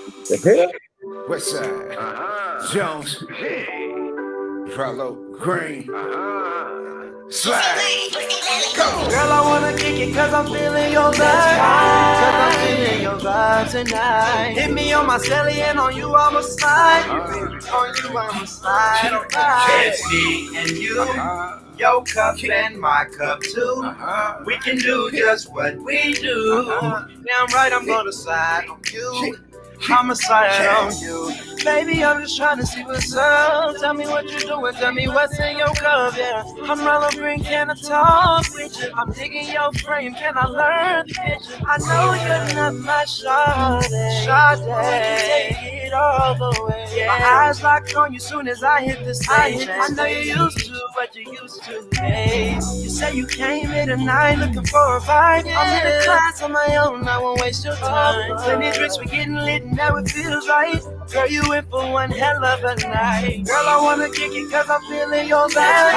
The hell? West Side, Jones, Frollo, Green, Slide, go. Girl, I wanna kick it cause I'm feeling your vibe. Cause I'm feeling your vibe tonight. Hit me on my celly and on you I'ma slide. On you I'ma slide. Alright. It's me and you. Your cup and my cup too. We can do just what we do. Damn right, I'm gonna slide on you. I'ma slide on you. Baby, I'm just trying to see what's up. Tell me what you're doing, tell me what's in your cup, yeah. I'm Rollo Green, can I talk with you? I'm digging your frame, can I learn the picture? I know you're not my Sade. Take it all the way. Yeah. My eyes locked on you soon as I hit the stage. I know you used to what you used to, babe. You say you came here tonight looking for a vibe. Yeah. I'm in a class on my own, I won't waste your time. Plenty drinks, we getting lit, and now it feels right. Girl, you in for one hell of a night. Girl, I wanna kick it cause I'm feeling your vibe.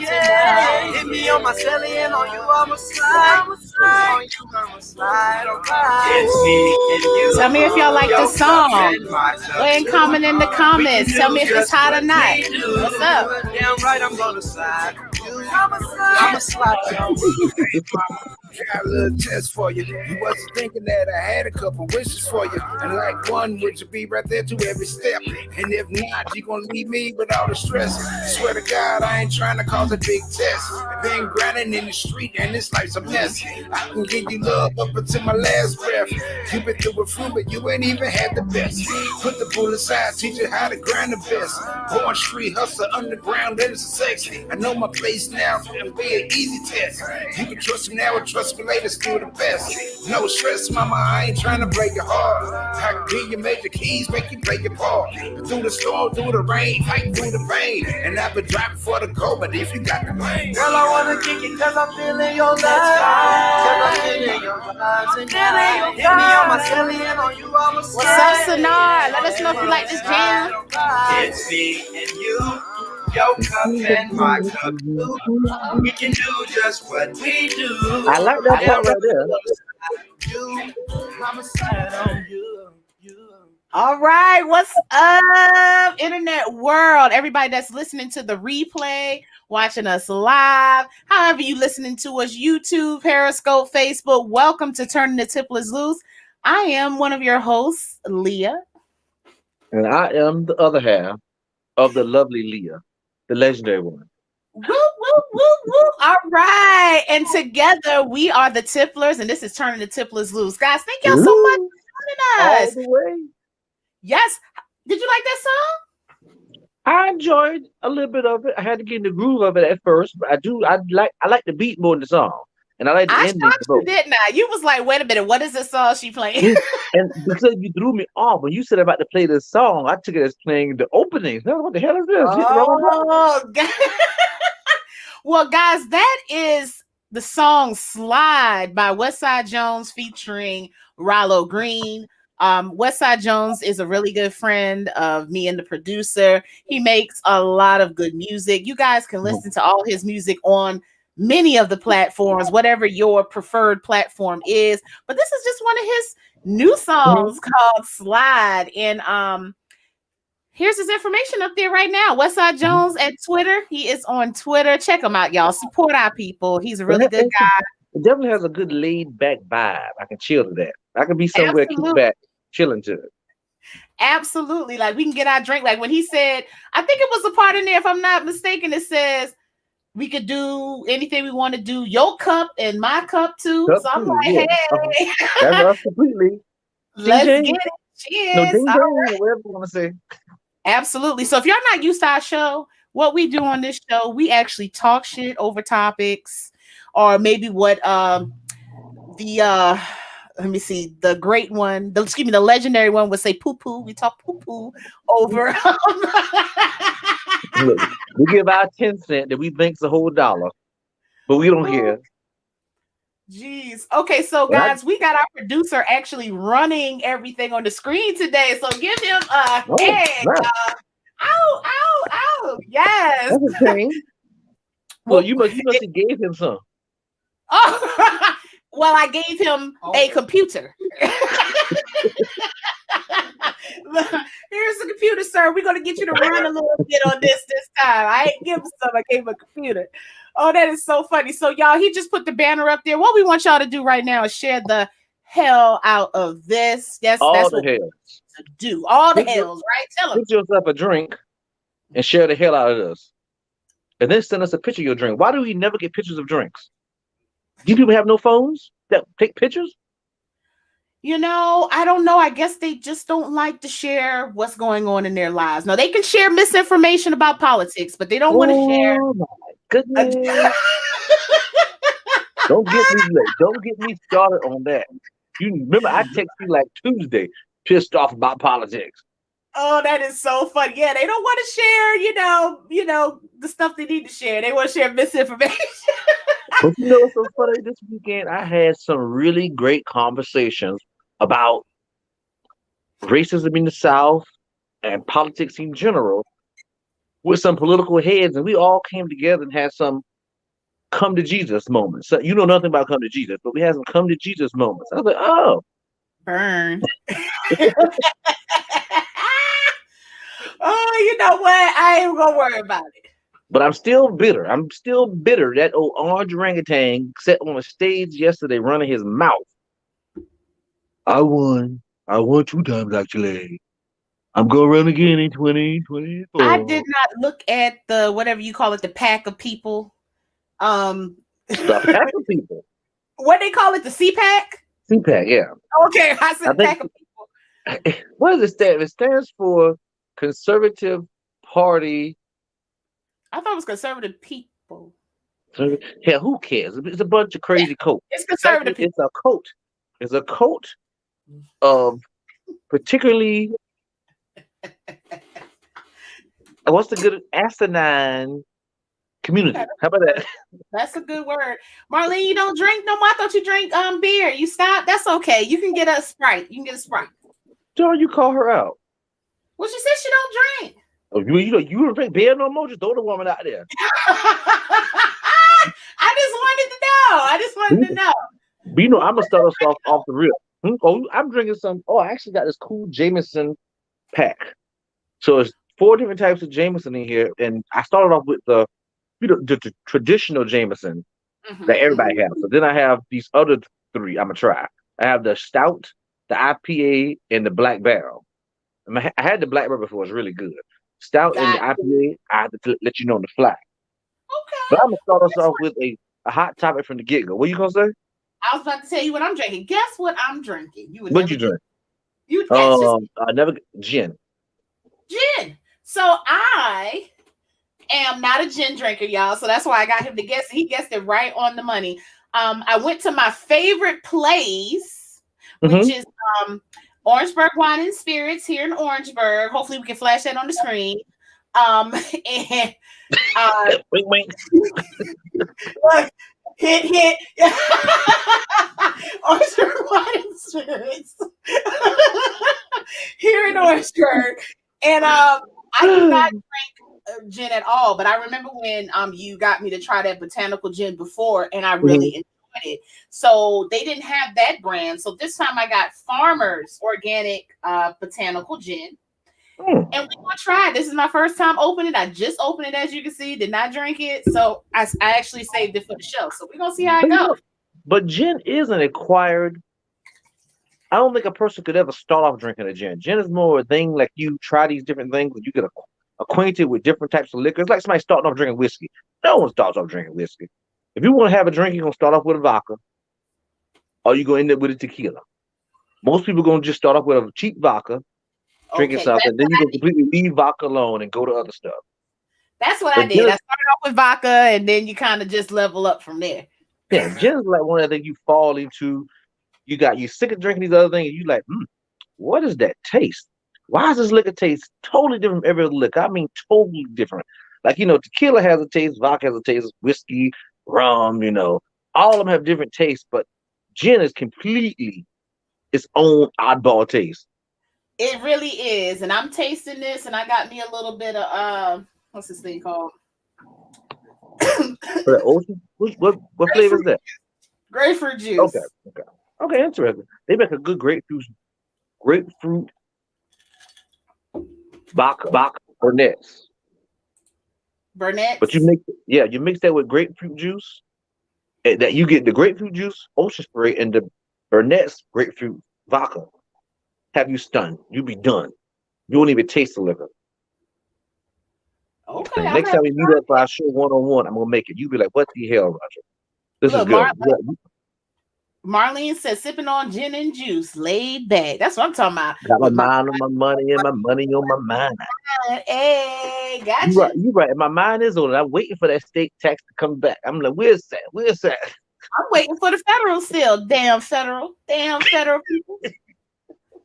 Yeah. Hit me on my celly and on you I'ma slide. On you I'ma slide. It's me and you. Tell me if y'all like this song. Go ahead and comment in the comments. Tell me if it's hot or not. What's up? Damn right, I'm gonna slide. I'ma slide. Got a little test for you. You wasn't thinking that I had a couple wishes for you. And like one, would you be right there to every step? And if not, you gonna leave me with all the stress. Swear to God, I ain't trying to cause a big test. I've been grinding in the street and this life's a mess. I can give you love up until my last breath. You been through a few, but you ain't even had the best. Put the bull aside, teach you how to grind the best. Born street hustler, underground, that is sex. I know my place now, it'll be an easy test. You can trust me now or trust me later, still the best. No stress, mama, I ain't trying to break your heart. I can give you major keys, make you play your part. Through the storm, through the rain, fight through the pain. And I've been driving for the goal, but if you got the rain. Girl, I wanna kick it cause I'm feeling your vibe. Cause I'm feeling your vibes and hit me on my celly and on you I'ma slide. What's up, Sonar? Let us know if you like this jam. It's me and you. Your cup and my cup too. We can do just what we do. I like that part right there. I'ma slide on you. All right, what's up, internet world? Everybody that's listening to the replay, watching us live, however you listening to us, YouTube, Periscope, Facebook, welcome to Turning the Tipplers Loose. I am one of your hosts, Leah. And I am the other half of the lovely Leah, the legendary one. Woo, woo, woo, woo. All right. And together we are the Tipplers, and this is Turning the Tipplers Loose. Guys, thank y'all so much for joining us. All the way. Yes. Did you like that song? I enjoyed a little bit of it. I had to get in the groove of it at first, but I like the beat more than the song. And I like the ending. I you didn't I? You was like, wait a minute, what is this song she playing? And because you threw me off when you said about to play this song, I took it as playing the opening. What the hell is this? Oh, God. Well, guys, that is the song Slide by Westside Jones featuring Rollo Green. Westside Jones is a really good friend of me and the producer. He makes a lot of good music. You guys can listen to all his music on many of the platforms, whatever your preferred platform is. But this is just one of his new songs called Slide. And here's his information up there right now. Westside Jones at Twitter. He is on Twitter. Check him out, y'all. Support our people. He's a really good guy. It definitely has a good laid back vibe. I can chill to that. I can be somewhere kick back, chilling to it. Absolutely. Like we can get our drink. Like when he said, I think it was a part in there, if I'm not mistaken, it says we could do anything we want to do. Your cup and my cup too. Cup so I'm too, like, yeah. hey, That's us completely. let's Ding, get ding. it. Cheers. No, ding, All ding, right. whatever you want to say. Absolutely. So if y'all not used to our show, what we do on this show, we actually talk shit over topics, or maybe what let me see, the great one, the legendary one would say poo poo. We talk poo poo over. Look, we give our 10 cents that we think's a whole dollar, but we don't care. Jeez. Okay, so guys, we got our producer actually running everything on the screen today. So give him a hand. Nice. Ow, ow, ow. Yes. That's a change. Well, you must have gave him some. Oh, well, I gave him a computer. Look, here's the computer, sir. We're gonna get you to run a little bit on this time. I ain't give him some. I gave him a computer. Oh, that is so funny. So, y'all, he just put the banner up there. What we want y'all to do right now is share the hell out of this. That's All what the hell. we to do. All the Get hells, right? Tell them. Get yourself a drink and share the hell out of this. And then send us a picture of your drink. Why do we never get pictures of drinks? Do people have no phones that take pictures? I don't know. I guess they just don't like to share what's going on in their lives. No, they can share misinformation about politics, but they don't want to share. Oh my goodness. Don't get me started on that. You remember I text you like Tuesday, pissed off about politics. Oh, that is so funny. Yeah, they don't want to share, the stuff they need to share. They want to share misinformation. But what's so funny? This weekend I had some really great conversations about racism in the South and politics in general with some political heads, and we all came together and had some come to Jesus moments. So you know nothing about come to Jesus, but we had some come to Jesus moments. I was like, oh. Burn. Oh, you know what? I ain't gonna worry about it. But I'm still bitter. That old orange orangutan sat on a stage yesterday running his mouth. I won 2 times actually. I'm gonna run again in 2024. I did not look at the whatever you call it, the pack of people. The pack of people. What they call it, the CPAC? CPAC, yeah. Okay, I said pack of people. What does it stand? It stands for Conservative Party. I thought it was conservative people. Hell, who cares? It's a bunch of crazy coats. It's conservative people. It's a coat. It's a coat of particularly what's the good asinine community. How about that? That's a good word. Marlene, you don't drink no more? I thought you drank beer. You stopped? That's okay. You can get a Sprite. You can get a Sprite. Don't you call her out? Well, she said she don't drink. Oh, you don't drink beer no more? Just throw the woman out there. I just wanted to know. But I'm gonna start us off the real. Oh, I'm drinking some. Oh, I actually got this cool Jameson pack. So it's 4 different types of Jameson in here, and I started off with the traditional Jameson that everybody has. So then I have these other 3 I'm gonna try. I have the stout, the IPA, and the black barrel. I had the black barrel before; it's really good. Stout and the IPA, I have to let you know on the fly. Okay. But I'm gonna start us off with a hot topic from the get-go. What you gonna say? I was about to tell you what I'm drinking. Guess what I'm drinking? What you drink? I never gin. Gin. So I am not a gin drinker, y'all. So that's why I got him to guess. He guessed it right on the money. I went to my favorite place, which is Orangeburg Wine and Spirits here in Orangeburg. Hopefully we can flash that on the screen. And wink, wink. Look, hit. Orangeburg Wine and Spirits here in Orangeburg. And I do not drink gin at all, but I remember when you got me to try that botanical gin before, and I really enjoyed it. So they didn't have that brand. So this time I got Farmers Organic Botanical Gin. And we're gonna try it. This is my first time opening it. I just opened it, as you can see, did not drink it. So I actually saved it for the show. So we're gonna see how it goes. But gin is an acquired. I don't think a person could ever start off drinking a gin. Gin is more a thing like you try these different things and you get acquainted with different types of liquor. It's like somebody starting off drinking whiskey. No one starts off drinking whiskey. If you want to have a drink, you're gonna start off with a vodka, or you're gonna end up with a tequila. Most people are gonna just start off with a cheap vodka, drinking something, then you're gonna completely leave vodka alone and go to other stuff. That's what I did. I started off with vodka, and then you kind of just level up from there. Yeah, gin is like one of the things you fall into. You're sick of drinking these other things, and you like, what is that taste? Why does this liquor taste totally different from every other liquor? I mean, totally different. Like, tequila has a taste, vodka has a taste, whiskey, rum, all of them have different tastes, but gin is completely its own oddball taste. It really is. And I'm tasting this, and I got me a little bit of, what's this thing called? What flavor is that? Grapefruit juice. Okay, interesting. They make a good grapefruit grapefruit vodka Burnett's. But Burnett's. you mix that with grapefruit juice. And that you get the grapefruit juice, ocean spray, and the Burnett's grapefruit vodka. Have you stunned? You be done. You won't even taste the liquor. Okay, And I'm next gonna time we meet up for our show 1-on-1, I'm gonna make it. You be like, "What the hell, Roger? This is look. good." Marlene says sipping on gin and juice, laid back. That's what I'm talking about. Got my With my mind on my money and my money on my mind. hey, You right. gotcha. You right. And my mind is on it. I'm waiting for that state tax to come back. I'm like, where's that? Where's that? I'm waiting for the federal still. Damn federal people.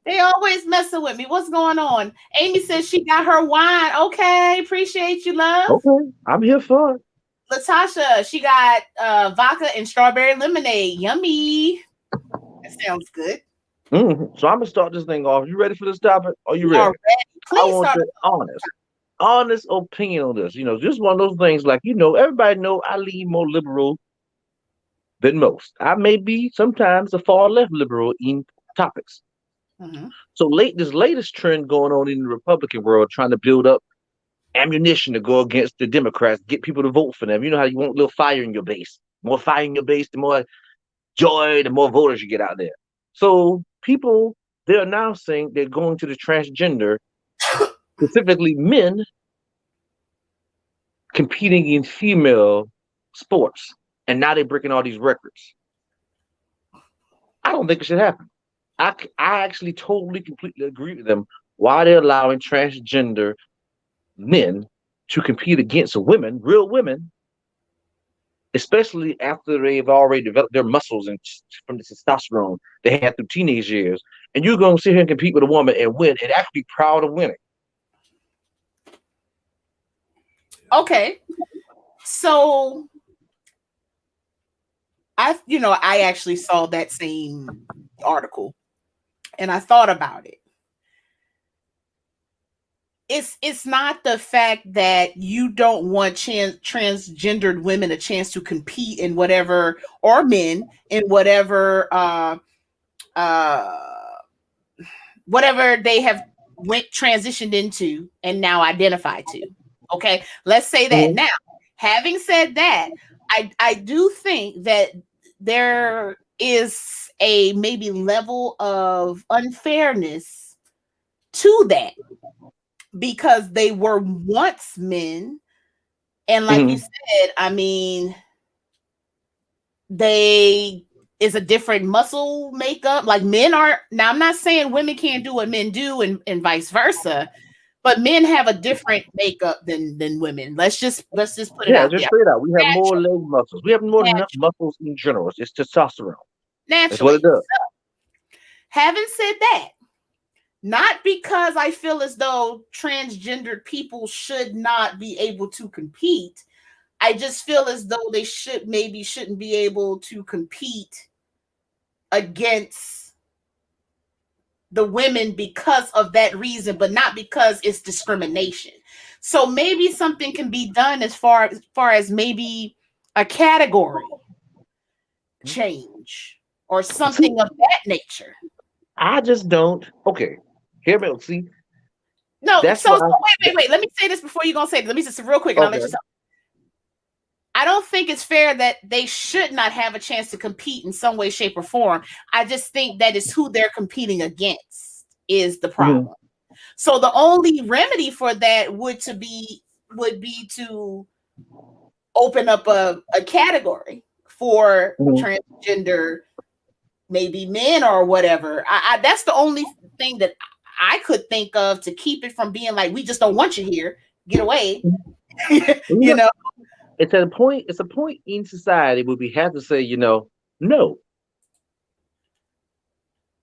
They always messing with me. What's going on? Amy says she got her wine. Okay, appreciate you, love. Okay, I'm here for it. Latasha, she got vodka and strawberry lemonade. Yummy. That sounds good. So I'm gonna start this thing off. You ready for this topic? Are you You ready? are ready. I Please want start. your honest opinion on this. Just one of those things. Like everybody know I lean more liberal than most. I may be sometimes a far left liberal in topics. Mhm. So this latest trend going on in the Republican world, trying to build up ammunition to go against the Democrats, get people to vote for them. You know how you want a little fire in your base. More fire in your base, the more joy, the more voters you get out there. So people, they're now saying they're going to the transgender, specifically men competing in female sports. And now they're breaking all these records. I don't think it should happen. I actually totally, completely agree with them. Why they're allowing transgender men to compete against women, real women, especially after they've already developed their muscles and from the testosterone they had through teenage years. And you're going to sit here and compete with a woman and win and actually be proud of winning. Okay. So I actually saw that same article and I thought about it. It's not the fact that you don't want transgendered women a chance to compete in whatever, or men in whatever whatever they have transitioned into and now identify to. Okay, let's say that. Mhm. Now, having said that, I do think that there is a maybe level of unfairness to that, because they were once men, and like you Mhm. said, I mean, they is a different muscle makeup. Like men are now. I'm not saying women can't do what men do, and vice versa, but men have a different makeup than women. Let's just put it Yeah, out just there. straight out. We have more Naturally, leg muscles. We have more naturally, muscles in general. It's testosterone. That's what it naturally. does. Having said that, not because I feel as though transgendered people should not be able to compete. I just feel as though they shouldn't be able to compete against the women because of that reason, but not because it's discrimination. So maybe something can be done as far as maybe a category change or See, something of that nature. I just don't. Okay, hear me. See, No, that's so why. wait. Let me say this before you gonna say it. Let me just real quick, and I'll let you Okay. talk. I don't think it's fair that they should not have a chance to compete in some way, shape, or form. I just think that is who they're competing against is the Mhm. problem. So the only remedy for that would be to open up a category for Mhm. transgender, maybe men or whatever. I that's the only thing that I could think of to keep it from being like, we just don't want you here. Get away. you Yeah, know. it's at a point. It's a point in society where we have to say, no.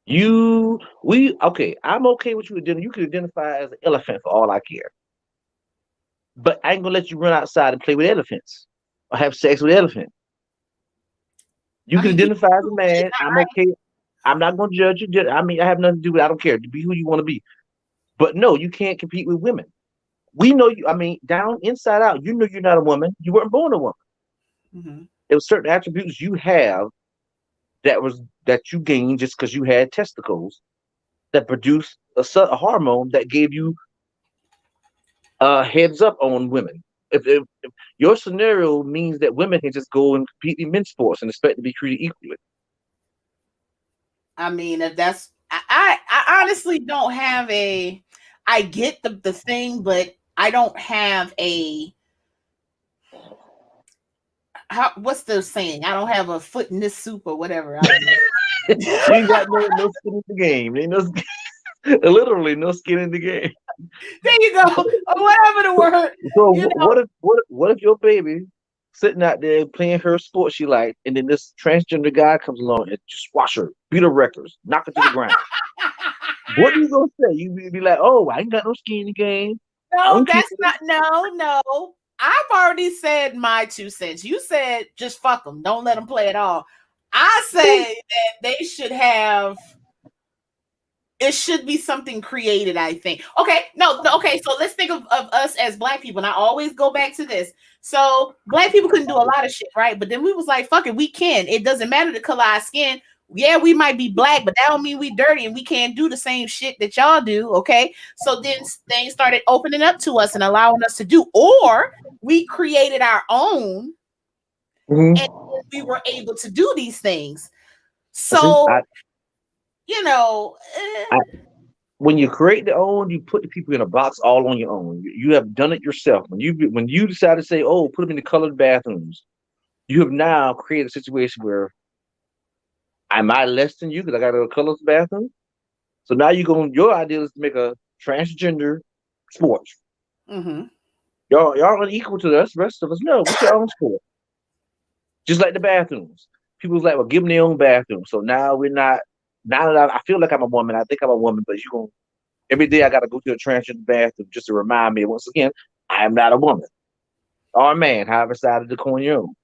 Okay. I'm okay with you. You can identify as an elephant for all I care, but I ain't gonna let you run outside and play with elephants or have sex with elephants. You I can mean, people identify as a do it, man. I'm okay. I'm not gonna judge you. I mean, I have nothing to do with it. I don't care. Be who you want to be. But no, you can't compete with women. We know you. I mean, down inside out, you know you're not a woman. You weren't born a woman. Mhm. There were certain attributes you have that you gained just because you had testicles. that produce a hormone that gave you heads up on women. If your scenario means that women can just go and compete in men's sports and expect to be treated equally. I mean, if that's, I honestly don't have a, I get the thing, but I don't have a, what's the saying? I don't have a foot in this soup or whatever. I don't know. You ain't got no skin in the game. Ain't no literally no skin in the game. There you go. Or whatever the word. So You know, what if your baby sitting out there playing her sport she like, and then this transgender guy comes along and just squash her, beat her records, knock her to the ground? What are you gonna say? You be like, "Oh, I ain't got no skin in the game." no, that's not, no. I've already said my 2 cents. You said just fuck them. Don't let them play at all. I say that they should have, it should be something created, I think. Okay, no, okay, so let's think of us as Black people. And I always go back to this. So Black people couldn't do a lot of shit, right? But then we was like, fuck it, we can. It doesn't matter the color of our skin. Yeah, we might be Black, but that don't mean we dirty and we can't do the same shit that y'all do, okay? So then things started opening up to us and allowing us to do, or we created our own and we were able to do these things. So, you know, when you create the own, you put the people in a box all on your own. You have done it yourself. When you decide to say, "Oh, put them in the colored bathrooms," you have now created a situation where, am I less than you because I got a colored bathroom? So now your idea is to make a transgender sports. Y'all unequal to us. Rest of us, no. What's your own sport? Just like the bathrooms. People's like, well, give them their own bathroom. So now we're not. Now that I feel like I'm a woman, I think I'm a woman, but every day I got to go to a transgender bathroom just to remind me once again, I am not a woman or a man. However side of the coin you're on.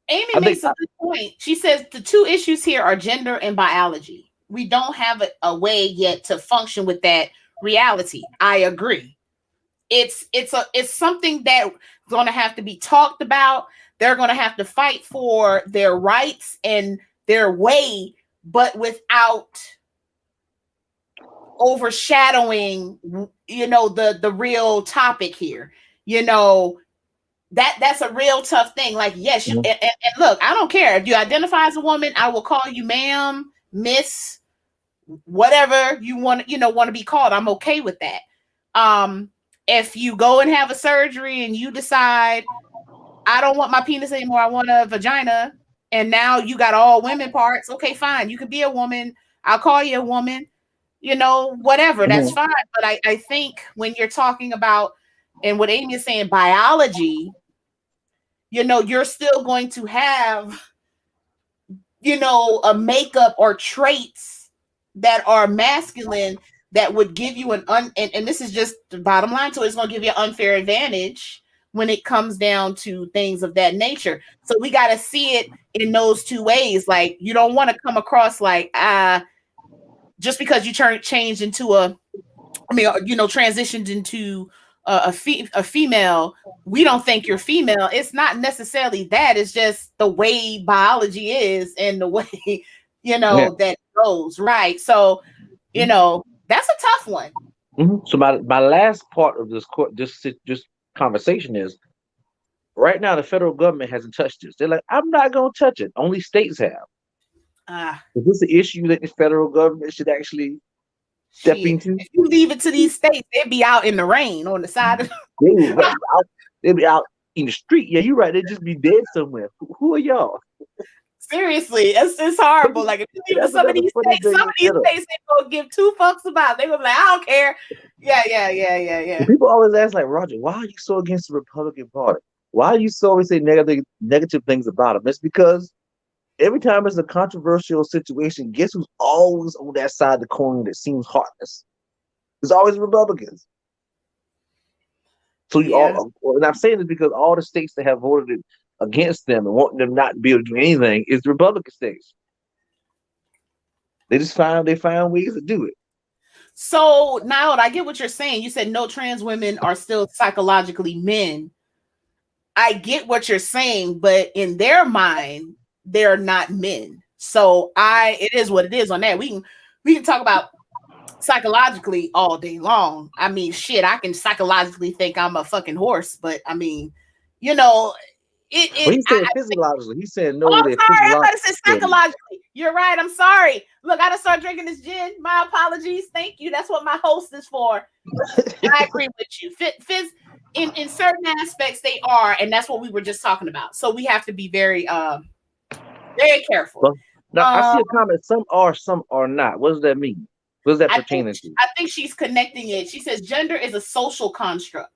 Amy makes a good point. She says the two issues here are gender and biology. We don't have a way yet to function with that reality. I agree. It's something that's going to have to be talked about. They're going to have to fight for their rights and their way, but without overshadowing, the real topic here. That's a real tough thing. Like, yes, and look, I don't care if you identify as a woman. I will call you ma'am, miss, whatever you want to be called. I'm okay with that. If you go and have a surgery and you decide, I don't want my penis anymore, I want a vagina, and now you got all women parts, okay, fine, you could be a woman, I'll call you a woman, whatever, that's fine. But I think when you're talking about, and what Amy is saying, biology, you're still going to have, a makeup or traits that are masculine that would give you and this is just the bottom line to it, it's going to give you an unfair advantage when it comes down to things of that nature. So we got to see it in those two ways. Like, you don't want to come across like, just because you changed into transitioned into a female, we don't think you're female. It's not necessarily that. It's just the way biology is and the way, that it goes. Right. So, that's a tough one. So my last part of this conversation is, right now the federal government hasn't touched this. They're like, I'm not going to touch it. Only states have. Is this an issue that the federal government should actually step into? If you leave it to these states, they'd be out in the rain on the side of they'd be out in the street. Yeah, you're right. They'd just be dead somewhere. Who are y'all? Seriously, it's horrible. Like, if you leave it to some of these states they don't give two fucks about. They're gonna be like, I don't care. Yeah. People always ask, like, Roger, why are you so against the Republican Party? Why do you so always say negative things about them? It's because every time it's a controversial situation, guess who's always on that side of the coin that seems heartless? It's always Republicans. So and I'm saying this because all the states that have voted against them and wanting them not to be able to do anything is the Republican states. They find ways to do it. So now I get what you're saying. You said no trans women are still psychologically men. I get what you're saying, but in their mind, they're not men. So it is what it is on that. We can talk about psychologically all day long. I mean, shit, I can psychologically think I'm a fucking horse, but I mean, you know, Well, he said physiologically. He said oh, no, I'm that sorry. I thought it physiologically. said psychologically. You're right. I'm sorry. Look, I just started drinking this gin. My apologies. Thank you. That's what my host is for. I agree with you. In certain aspects, they are, and that's what we were just talking about. So we have to be very very careful. Well, now I see a comment. Some are not. What does that mean? What does that pertain to? I think she's connecting it. She says gender is a social construct.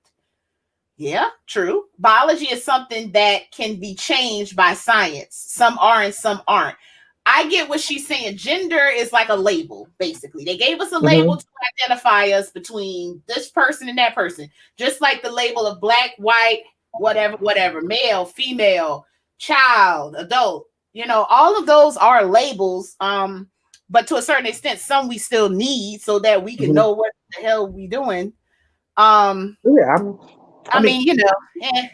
Yeah, true. Biology is something that can be changed by science. Some are and some aren't. I get what she's saying. Gender is like a label, basically. They gave us a label to identify us between this person and that person. Just like the label of black, white, whatever, male, female, child, adult. You know, all of those are labels. But to a certain extent, some we still need so that we can know what the hell we doing. Yeah, I mean, you know,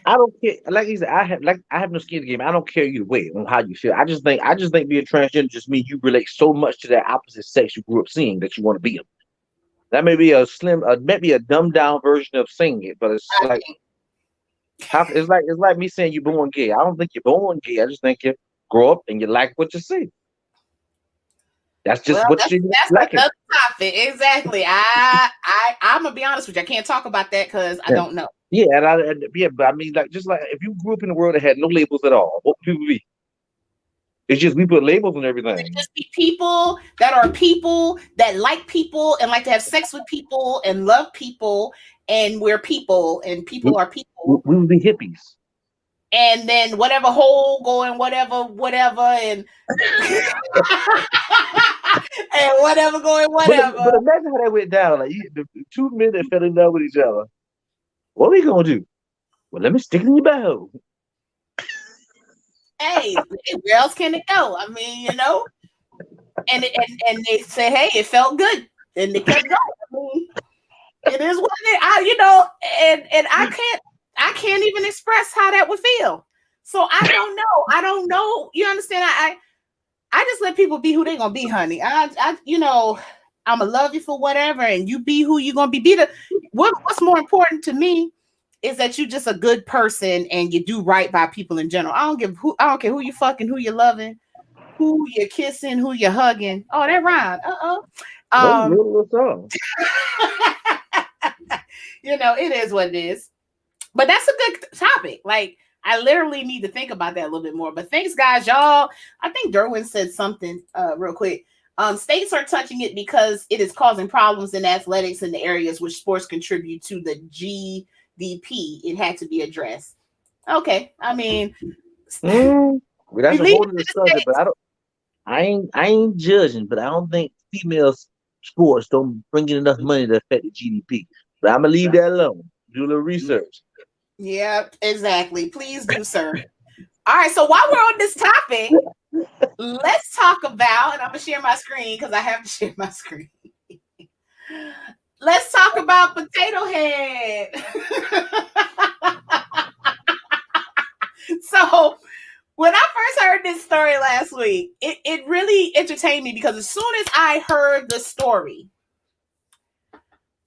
I don't care. Like he said, I have no skin in the game. I don't care either way on how you feel. I just think being transgender just means you relate so much to that opposite sex you grew up seeing that you want to be them. That may be maybe a dumbed down version of saying it, but it's like me saying you're born gay. I don't think you're born gay. I just think you grow up and you like what you see. That's just that's another topic. Exactly. I'm gonna be honest with you. I can't talk about that because I don't know. Yeah, but I mean, like, just like if you grew up in a world that had no labels at all, what would people be? It's just we put labels on everything. It's just be people that like people and like to have sex with people and love people, and we're people and people are people. We would be hippies. And then whatever hole going, whatever, and and whatever going, whatever. But imagine how that went down. Like the two men that fell in love with each other. What are we gonna do? Well, let me stick it in your butthole. Hey, where else can it go? I mean, you know. And they say, hey, it felt good, and they kept going. I mean, it is what it is. You know, and I can't even express how that would feel. So I don't know. You understand? I just let people be who they're gonna be, honey. You know, I'ma love you for whatever, and you be who you're gonna be. What's more important to me is that you're just a good person and you do right by people in general. I don't care who you fucking, who you loving, who you're kissing, who you're hugging. Oh, that rhymed. You know, it is what it is. But that's a good topic. Like, I literally need to think about that a little bit more. But thanks, guys. Y'all, I think Derwin said something real quick. States are touching it because it is causing problems in athletics in the areas which sports contribute to the GDP. It had to be addressed. Okay. I mean, well, that's a whole other subject, but I ain't judging, but I don't think female sports don't bring in enough money to affect the GDP. But I'm gonna leave that alone. Do a little research. Yeah, exactly. Please do, sir. All right. So while we're on this topic, let's talk about, and I'm gonna share my screen because I have to share my screen. Let's talk about Potato Head. So when I first heard this story last week, it really entertained me because as soon as I heard the story,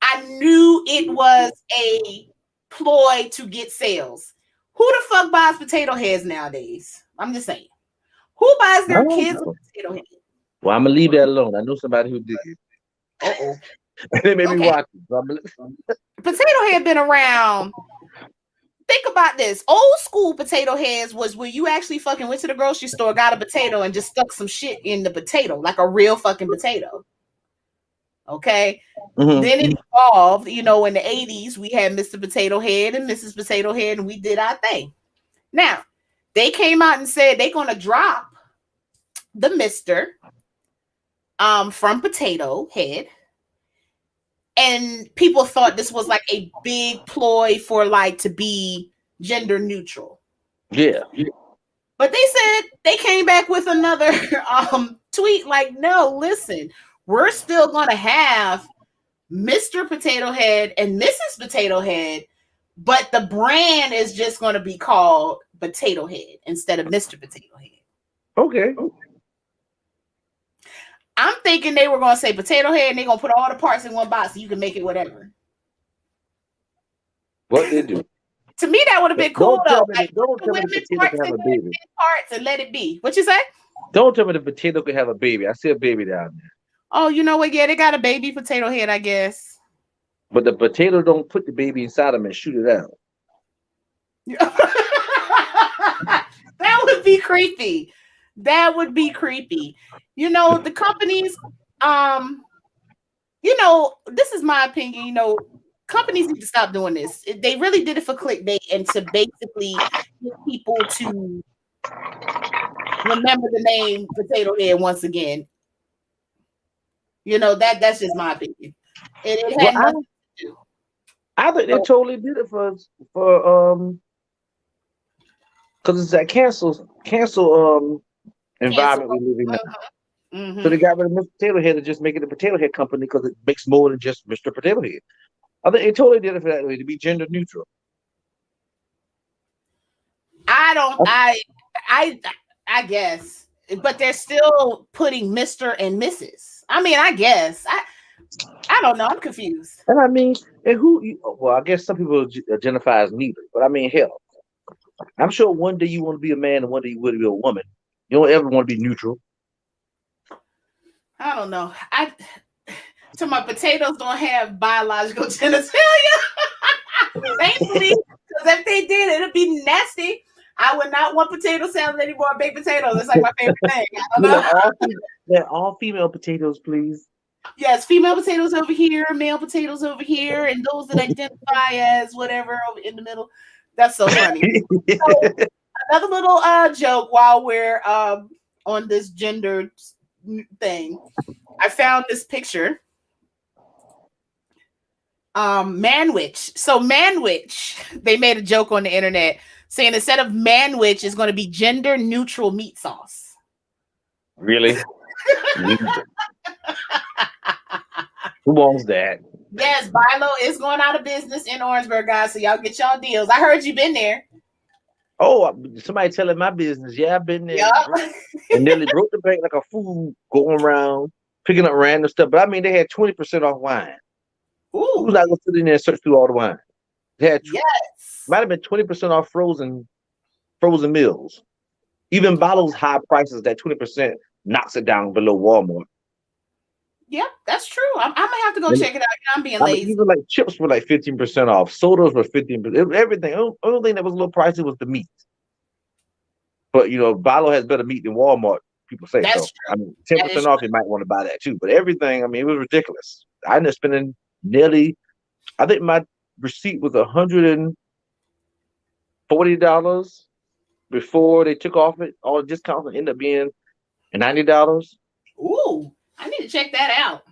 I knew it was a ploy to get sales. Who the fuck buys potato heads nowadays? I'm just saying. Who buys their kids a potato head? Well, I'm gonna leave that alone. I know somebody who did. Uh-oh. They made me watch it. Potato head been around. Think about this. Old school potato heads was where you actually fucking went to the grocery store, got a potato, and just stuck some shit in the potato, like a real fucking potato. Okay. Then it evolved, you know, in the 80s, we had Mr. Potato Head and Mrs. Potato Head, and we did our thing. Now, they came out and said they're gonna drop the Mr. From Potato Head. And people thought this was like a big ploy for like to be gender neutral. Yeah. But they said they came back with another tweet like, no, listen, we're still going to have Mr. Potato Head and Mrs. Potato Head, but the brand is just going to be called Potato Head instead of Mr. Potato Head. Okay. I'm thinking they were gonna say potato head and they're gonna put all the parts in one box so you can make it whatever. What they do? To me, that would have been cool Don't though. tell me. Like, Don't put the tell me the women potato parts can have in a there, baby. parts, and let it be. What you say? Don't tell me the potato can have a baby. I see a baby down there. Oh, you know what? Yeah, they got a baby potato head, I guess. But the potato don't put the baby inside them and shoot it out. That would be creepy. That would be creepy. You know, the companies, this is my opinion, companies need to stop doing this. They really did it for clickbait and to basically get people to remember the name Potato Head once again. That's just my opinion. It had nothing to do. I think they totally did it for because it's that cancel environment we live in now. Mm-hmm. So they got rid of Mr. Potato Head and just make it a Potato Head company because it makes more than just Mr. Potato Head. I think they totally did it for that way to be gender neutral. I guess, but they're still putting Mr. and Mrs. I mean, I guess I don't know. I'm confused. And I mean, and well, I guess some people identify as neither, but I mean, hell, I'm sure one day you want to be a man and one day you want to be a woman. You don't ever want to be neutral. I don't know. So my potatoes don't have biological genitalia. Thankfully, because if they did, it'd be nasty. I would not want potato salad anymore. Baked potatoes. It's like my favorite thing. I don't know. They're all female potatoes, please. Yes, female potatoes over here, male potatoes over here, and those that identify as whatever over in the middle. That's so funny. So, another little joke while we're on this gender thing. I found this picture. Manwich. So Manwich, they made a joke on the internet saying instead of Manwich is going to be gender neutral meat sauce. Really? Who wants that? Yes, Bilo is going out of business in Orangeburg, guys. So y'all get y'all deals. I heard you been there. Oh, somebody telling my business. Yeah, I've been there. Yep. And nearly broke the bank like a fool going around picking up random stuff. But I mean, they had 20% off wine. Ooh. Who's not going to sit in there and search through all the wine? They had yes. Might have been 20% off frozen meals. Even bottles high prices, that 20% knocks it down below Walmart. Yep, that's true. I'm gonna have to go check it out. I'm being lazy. Even like chips were like 15% off. Sodas were 15%. Everything. Only thing that was a little pricey was the meat. But Bilo has better meat than Walmart. People say that's so. True. I mean, 10% off, you might want to buy that too. But everything, I mean, it was ridiculous. I ended up spending nearly. I think my receipt was $140 before they took off it. All the discounts ended up being $90. Ooh. I need to check that out.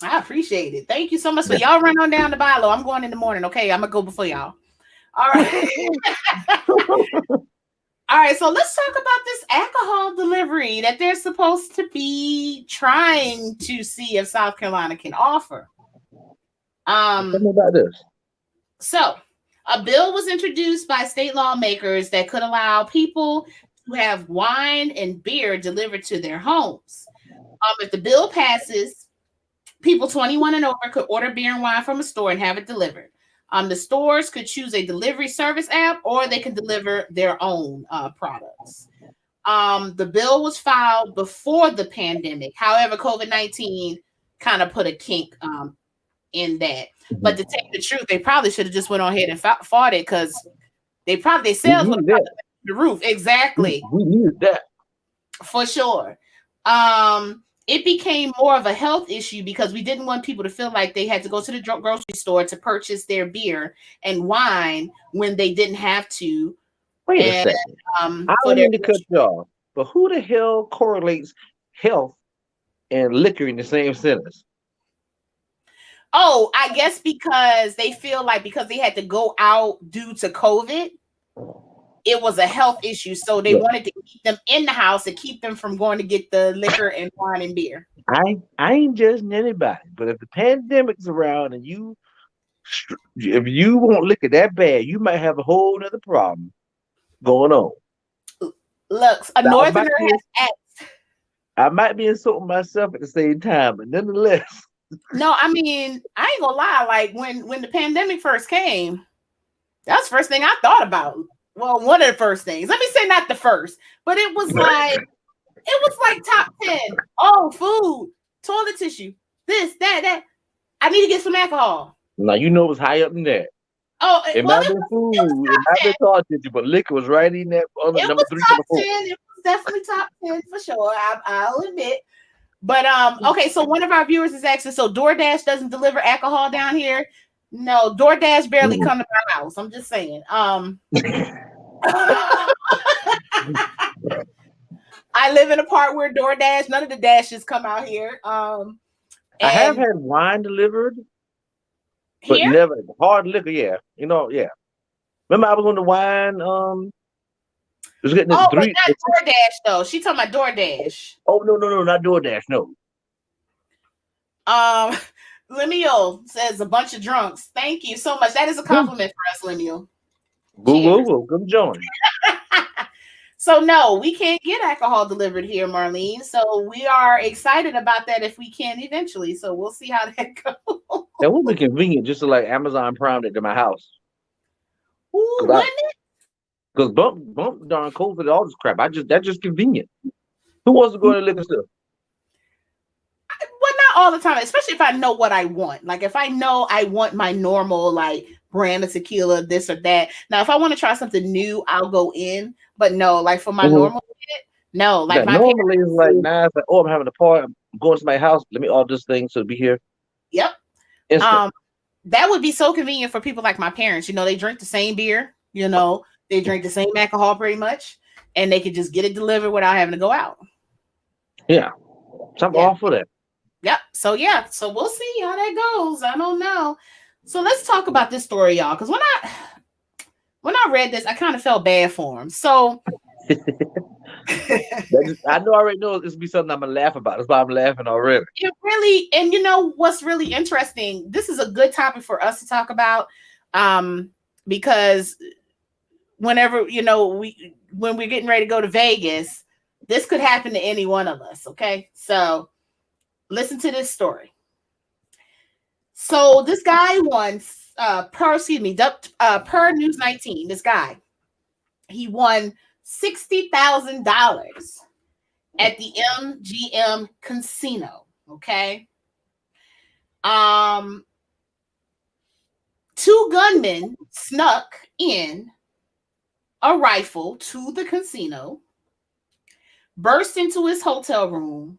I appreciate it. Thank you so much. So y'all run on down to Bilo. I'm going in the morning. Okay, I'm gonna go before y'all. All right. All right. So let's talk about this alcohol delivery that they're supposed to be trying to see if South Carolina can offer. Tell me about this. So a bill was introduced by state lawmakers that could allow people to have wine and beer delivered to their homes. If the bill passes, people 21 and over could order beer and wine from a store and have it delivered. The stores could choose a delivery service app or they can deliver their own products. The bill was filed before the pandemic. However, COVID-19 kind of put a kink in that. But to tell you the truth, they probably should have just went on ahead and fought it because their sales would have the roof. Exactly. We needed that. For sure. It became more of a health issue because we didn't want people to feel like they had to go to the grocery store to purchase their beer and wine when they didn't have to. Wait a second. I don't mean to cut you off, but who the hell correlates health and liquor in the same sentence? Oh, I guess because they feel like because they had to go out due to COVID, it was a health issue, so they wanted to keep them in the house and keep them from going to get the liquor and wine and beer. I ain't judging anybody, but if the pandemic's around and if you want liquor that bad, you might have a whole nother problem going on. Look, a northerner has asked. I might be insulting myself at the same time, but nonetheless. No, I mean, I ain't gonna lie. Like when the pandemic first came, that's the first thing I thought about. Well, one of the first things. Let me say not the first, but it was like top 10. Oh, food, toilet tissue, this, that. I need to get some alcohol. Now you know it's high up in there. Oh, It well, might have been food, it might have been toilet tissue, but liquor was right in that other it number was three, top number four. 10. It was definitely top 10 for sure. I'll admit. But okay, so one of our viewers is asking, so DoorDash doesn't deliver alcohol down here? No, DoorDash barely come to my house. I'm just saying. I live in a part where DoorDash, none of the dashes come out here. I have had wine delivered, but here? never hard liquor. Yeah, yeah. Remember, I was on the wine. Was getting this Oh, but three. not DoorDash though. She talking about DoorDash. Oh no, not DoorDash. No. Lemuel says a bunch of drunks. Thank you so much. That is a compliment for us, Lemuel. Google, come join. So no, we can't get alcohol delivered here, Marlene. So we are excited about that if we can eventually. So we'll see how that goes. That would be convenient, just to like Amazon Prime it to my house. Ooh, wouldn't it? Because bump darn COVID, all this crap. That's just convenient. Who wants to go to the liquor store? Well, not all the time, especially if I know what I want. Like if I know I want my normal like brand of tequila, this or that. Now, if I want to try something new, I'll go in. But no, like for my normal shit, no. Like my normally it's like now it's like, oh, I'm having a party. I'm going to my house. Let me order this thing so it'll be here. Yep. Instant. That would be so convenient for people like my parents. They drink the same beer. They drink the same alcohol pretty much, and they could just get it delivered without having to go out. Yeah. So I'm all for that. Yep. So we'll see how that goes. I don't know. So let's talk about this story, y'all. Because when I read this, I kind of felt bad for him. So I already know this will be something I'm gonna laugh about. That's why I'm laughing already. It really, and what's really interesting, this is a good topic for us to talk about. Because whenever, when we're getting ready to go to Vegas, this could happen to any one of us. Okay. So listen to this story. So this guy once, per News 19, this guy, he won $60,000 at the MGM casino. Okay. 2 gunmen snuck in a rifle to the casino, burst into his hotel room,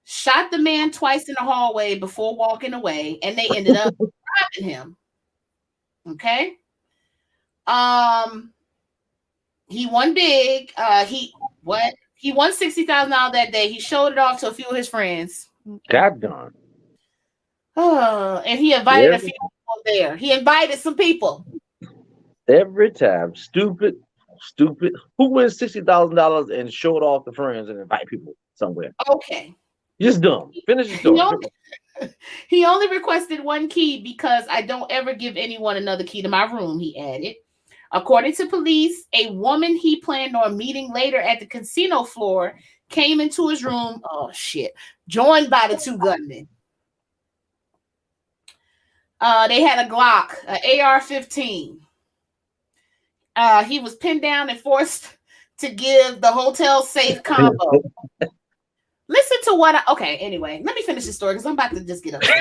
shot the man twice in the hallway before walking away, and they ended up robbing him. Okay. He won big. He won $60,000 that day. He showed it off to a few of his friends. God darn. Oh, and he invited a few people there. He invited some people. Every time. Stupid. Who wins $60,000 and show it off to friends and invite people somewhere? Okay. Just dumb. Finish the story. He only requested 1 key because I don't ever give anyone another key to my room, he added. According to police, a woman he planned on meeting later at the casino floor came into his room. Oh, shit. Joined by the 2 gunmen. They had a Glock, an AR-15. He was pinned down and forced to give the hotel safe combo. Listen to anyway, let me finish the story because I'm about to just get up. He's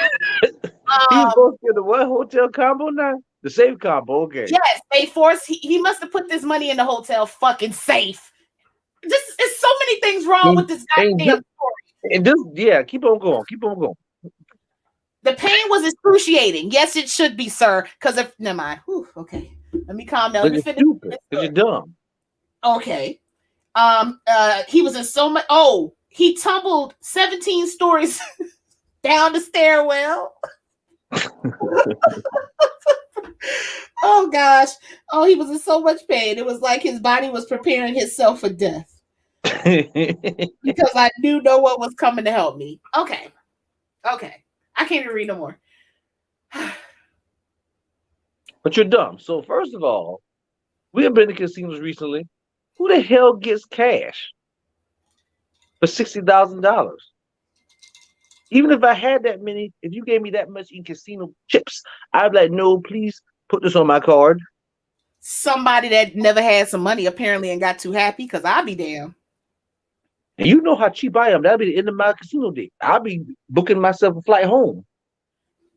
supposed to get the what hotel combo now? The safe combo, okay. Yes, they forced, he must have put this money in the hotel fucking safe. There's so many things wrong with this goddamn story. Keep on going. The pain was excruciating. Yes, it should be, sir. Because never mind. Whew, okay. Let me calm down. Let me finish. Stupid. Because you're dumb. Okay. He was in so much. Oh, he tumbled 17 stories down the stairwell. Oh gosh. Oh, he was in so much pain. It was like his body was preparing himself for death. Because I knew no one was coming to help me. Okay. I can't even read no more. But you're dumb. So first of all, we have been to casinos recently. Who the hell gets cash? for $60,000. Even if I had that many, if you gave me that much in casino chips, I'd be like, no, please put this on my card. Somebody that never had some money apparently and got too happy, because I'll be damn. And you know how cheap I am. That'll be the end of my casino day. I'll be booking myself a flight home.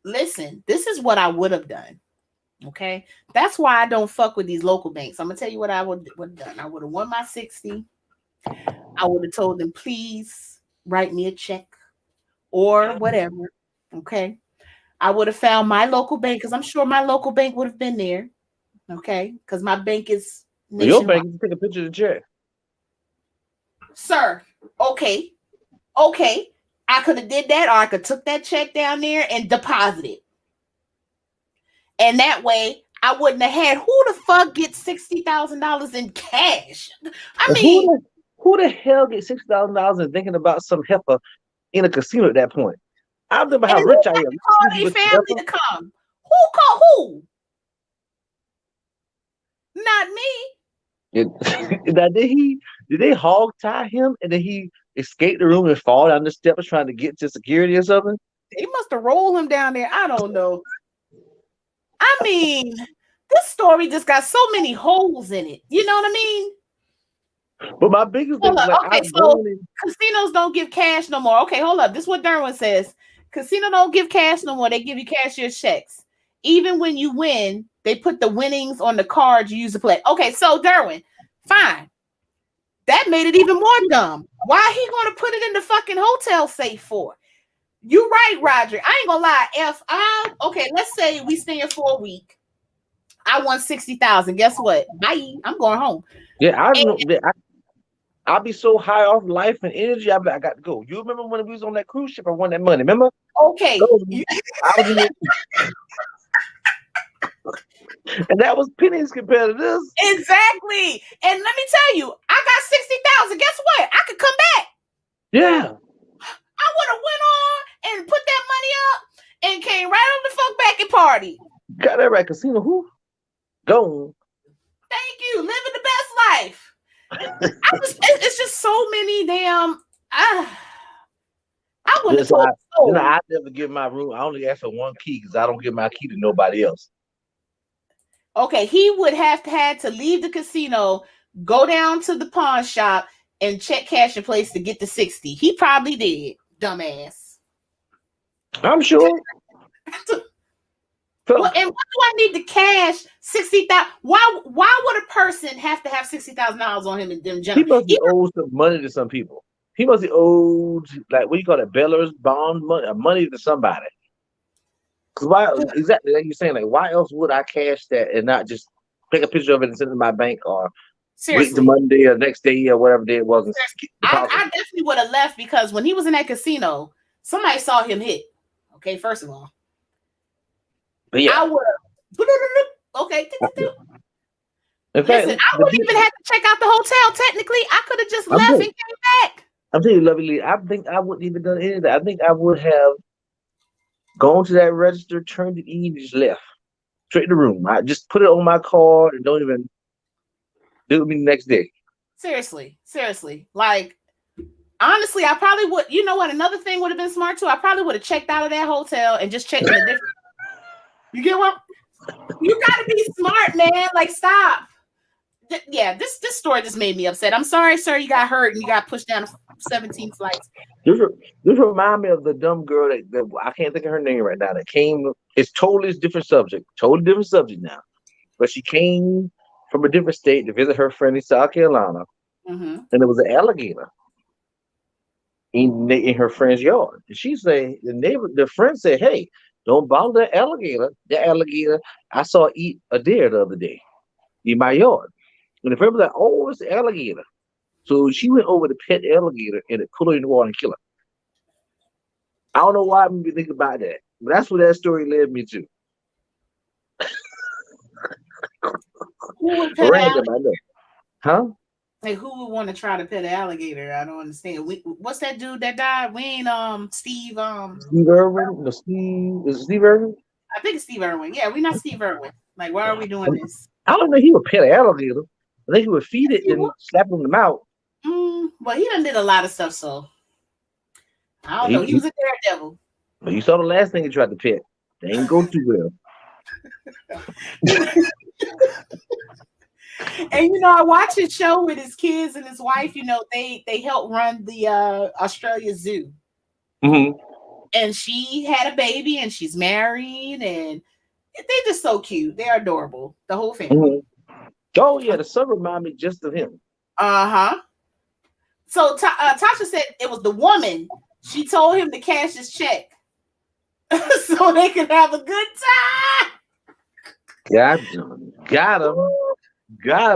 Listen, this is what I would have done. Okay. That's why I don't fuck with these local banks. I'm gonna tell you what I would have done. I would have won my 60. I would have told them, please write me a check or whatever. Okay. I would have found my local bank, because I'm sure my local bank would have been there. Okay. Because my bank is Well, your nationwide. bank, you take a picture of the check. Sir, okay. Okay. I could have did that, or I could took that check down there and deposited. And that way I wouldn't have had, who the fuck gets $60,000 in cash? I mean, who the hell gets $6,000 and thinking about some heifer in a casino at that point? I remember how and rich who I got am. to call their family to come? Who called who? Not me. Now, did they hog tie him and then he escape the room and fall down the steps trying to get to security or something? They must have rolled him down there. I don't know. I mean, this story just got so many holes in it. You know what I mean? But my biggest thing is like, okay, so casinos don't give cash no more. Okay, hold up. This is what Derwin says. Casino don't give cash no more. They give you cashier's checks. Even when you win, they put the winnings on the card you use to play. Okay, so Derwin, fine. That made it even more dumb. Why he gonna put it in the fucking hotel safe for? You right, Roger. I ain't gonna lie. Okay, let's say we stay here for a week. I won 60,000. Guess what? Bye. I'm going home. Yeah, I'll be so high off life and energy. I got to go. You remember when we was on that cruise ship? I won that money. Remember? Okay. And that was pennies compared to this. Exactly. And let me tell you, I got 60,000. Guess what? I could come back. Yeah. I would have went on and put that money up and came right on the fuck back and party. Got that right, casino. Who? Go. Thank you. Living the best life. It's just so many damn. I would have told. I never give my room. I only ask for one key because I don't give my key to nobody else. Okay, he would have had to leave the casino, go down to the pawn shop, and check cash in place to get the 60. He probably did, dumbass. I'm sure. Well, and what do I need to cash 60,000? Why would a person have to have $60,000 on him and them jump? He must be owed some money to some people. He must be owed, like, what do you call it, Beller's bond money to somebody. Because why, exactly like you're saying, like, why else would I cash that and not just take a picture of it and send it to my bank, or wait the Monday or next day or whatever day it was? I definitely would have left, because when he was in that casino, somebody saw him hit. Okay, first of all. But yeah. I would have. Okay. Listen, I wouldn't even have to check out the hotel. Technically, I could have just left and came back. I'm telling you, lovely. I think I wouldn't even done any of that. I think I would have gone to that register, turned it in, and just left straight to the room. I just put it on my card and don't even do it with me the next day. Seriously. Like, honestly, I probably would. You know what? Another thing would have been smart too. I probably would have checked out of that hotel and just checked in a different. You get what? You gotta be smart, man. Like, stop. Yeah, this story just made me upset. I'm sorry, sir. You got hurt and you got pushed down 17 flights. This remind me of the dumb girl that I can't think of her name right now. That came. It's totally different subject. Totally different subject now. But she came from a different state to visit her friend in South Carolina, and there was an alligator in her friend's yard. And she said, the friend said, "Hey, don't bother that alligator. That alligator I saw eat a deer the other day in my yard." And the friend was like, "Oh, it's the alligator." So she went over to pet the alligator and it put her in the water and kill her. I don't know why I'm thinking about that, but that's what that story led me to. Random, I know. Huh? Like, who would want to try to pet an alligator? I don't understand. What's that dude that died? We ain't Steve Irwin? No, is it Steve Irwin? I think it's Steve Irwin. Yeah, we're not Steve Irwin. Like, why are we doing this? I don't know. He would pet an alligator. I think he would feed it and slap it in the mouth. Well, he done did a lot of stuff, so I don't know. He He, was a daredevil. but you saw the last thing he tried to pet. They ain't go too well. And I watch his show with his kids and his wife. They help run the Australia Zoo, Mm-hmm. and she had a baby, and she's married, and they're just so cute. They're adorable, the whole family. Mm-hmm. Oh yeah, the son remind me just of him. Uh-huh. So Tasha said it was the woman. She told him to cash his check so they could have a good time. Got him. Got